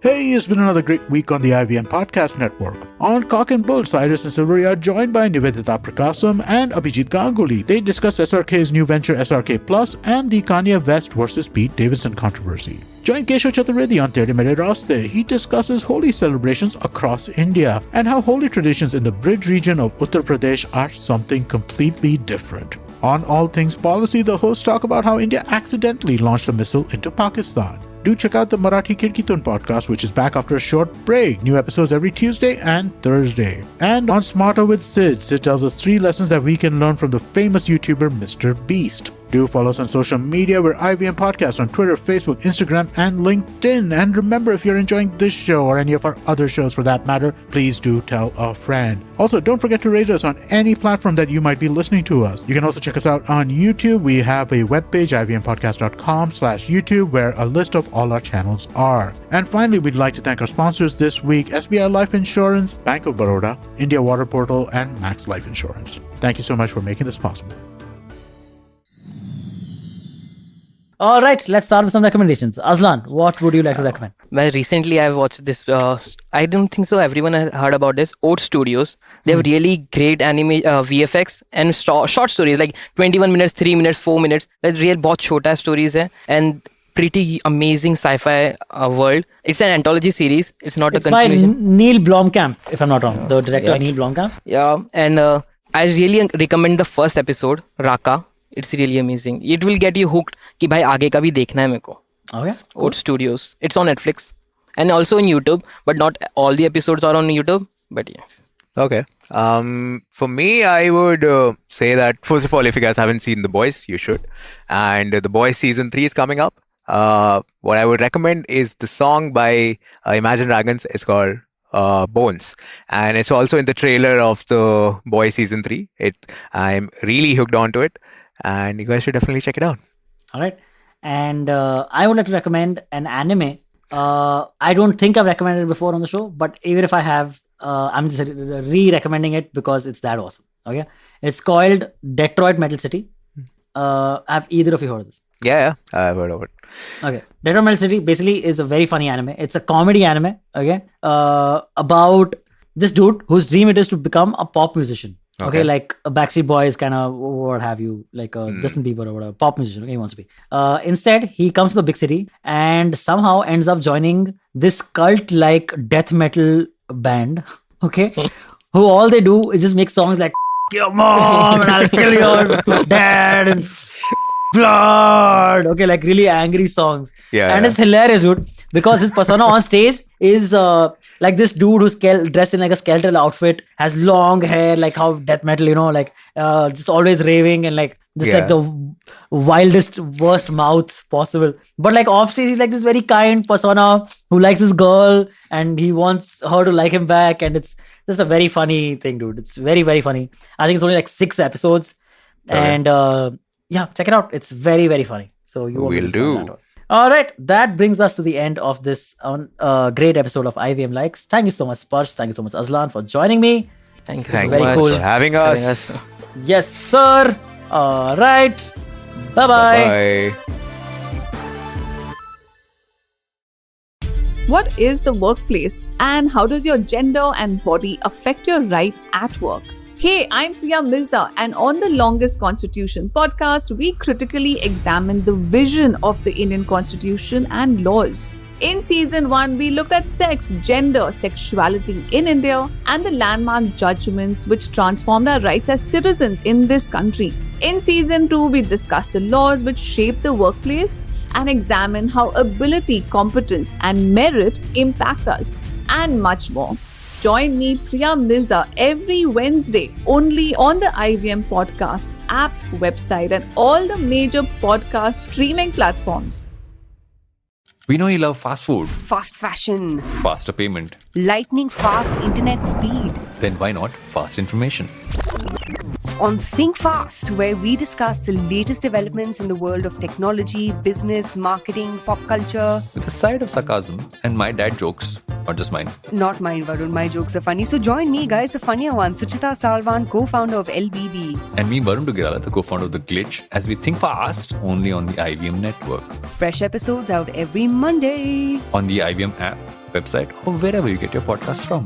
Hey, it's been another great week on the IVM Podcast Network. On Cock and Bull, Cyrus and Silvery are joined by Nivedita Prakasam and Abhijit Ganguly. They discuss SRK's new venture SRK Plus and the Kanye West versus Pete Davidson controversy. Join Keshav Chaturvedi on Tere Mere Raste. He discusses Holi celebrations across India and how Holi traditions in the Bridge region of Uttar Pradesh are something completely different. On All Things Policy, the hosts talk about how India accidentally launched a missile into Pakistan. Do check out the Marathi Kirkitun podcast, which is back after a short break. New episodes every Tuesday and Thursday. And on Smarter with Sid, Sid tells us 3 lessons that we can learn from the famous YouTuber Mr. Beast. Do follow us on social media. We're IVM Podcast on Twitter, Facebook, Instagram, and LinkedIn. And remember, if you're enjoying this show or any of our other shows for that matter, please do tell a friend. Also, don't forget to rate us on any platform that you might be listening to us. You can also check us out on YouTube. We have a webpage, ivmpodcast.com/YouTube, where a list of all our channels are. And finally, we'd like to thank our sponsors this week, SBI Life Insurance, Bank of Baroda, India Water Portal, and Max Life Insurance. Thank you so much for making this possible. All right, let's start with some recommendations. Aslan, what would you like to recommend? Well, recently I've watched this. I don't think so. Everyone has heard about this. Oat Studios. They have really great anime VFX and short stories like 21 minutes, 3 minutes, 4 minutes. That's real बहुत छोटा stories है and pretty amazing sci-fi world. It's an anthology series. It's not It's a by continuation. Neil Blomkamp, if I'm not wrong. The director Yeah. Neil Blomkamp. Yeah, and I really recommend the first episode, Raka. It's really amazing. It will get you hooked कि भाई आगे का भी देखना है मेरे को. Okay. Oat Studios. It's on Netflix and also on YouTube, but not all the episodes are on YouTube. But yes. Okay. For me, I would say that first of all, if you guys haven't seen The Boys, you should. And The Boys season 3 is coming up. What I would recommend is the song by Imagine Dragons. It's called Bones, and it's also in the trailer of The Boys season 3. I'm really hooked onto it, and you guys should definitely check it out. All right. And I would like to recommend an anime. I don't think I've recommended it before on the show, but even if I have, I'm just re-recommending it because it's that awesome. Okay, it's called Detroit Metal City. Have either of you heard of this? Yeah, I've heard of it. Okay, Detroit Metal City basically is a very funny anime. It's a comedy anime. Okay, about this dude whose dream it is to become a pop musician. Okay, like a Backstreet Boys kind of what have you, like a Justin Bieber or whatever, pop musician. Okay, he wants to be. Instead, he comes to the big city and somehow ends up joining this cult-like death metal band. Okay, who all they do is just make songs like "Your mom and I'll kill your dad" and blood. Okay, like really angry songs. And it's hilarious, dude, because his persona on stage is like this dude who's dressed in like a skeletal outfit, has long hair, like how death metal, like just always raving and like just like the wildest, worst mouth possible. But like off stage, he's like this very kind persona who likes this girl and he wants her to like him back. And it's just a very funny thing, dude. It's very, very funny. I think it's only like 6 episodes. And yeah, check it out. It's very, very funny. So you will do. All right, that brings us to the end of this great episode of IVM Likes. Thank you so much, Sparsh. Thank you so much, Azlan, for joining me. Thank you so much for having us. Yes, sir. All right. Bye-bye. Bye. What is the workplace and how does your gender and body affect your right at work? Hey, I'm Priya Mirza, and on the Longest Constitution podcast, we critically examine the vision of the Indian Constitution and laws. In season 1, we looked at sex, gender, sexuality in India, and the landmark judgments which transformed our rights as citizens in this country. In season 2, we discussed the laws which shape the workplace and examine how ability, competence, and merit impact us, and much more. Join me, Priya Mirza, every Wednesday only on the IVM Podcast app, website, and all the major podcast streaming platforms. We know you love fast food, fast fashion, faster payment, lightning fast internet speed. Then why not fast information? On Think Fast, where we discuss the latest developments in the world of technology, business, marketing, pop culture. With a side of sarcasm and my dad jokes, not just mine. Not mine, Varun. My jokes are funny. So join me, guys, the funnier one, Suchita Salvan, co-founder of LBB. And me, Varun Dugirala, the co-founder of The Glitch, as we think fast only on the IVM network. Fresh episodes out every Monday. On the IVM app, website, or wherever you get your podcast from.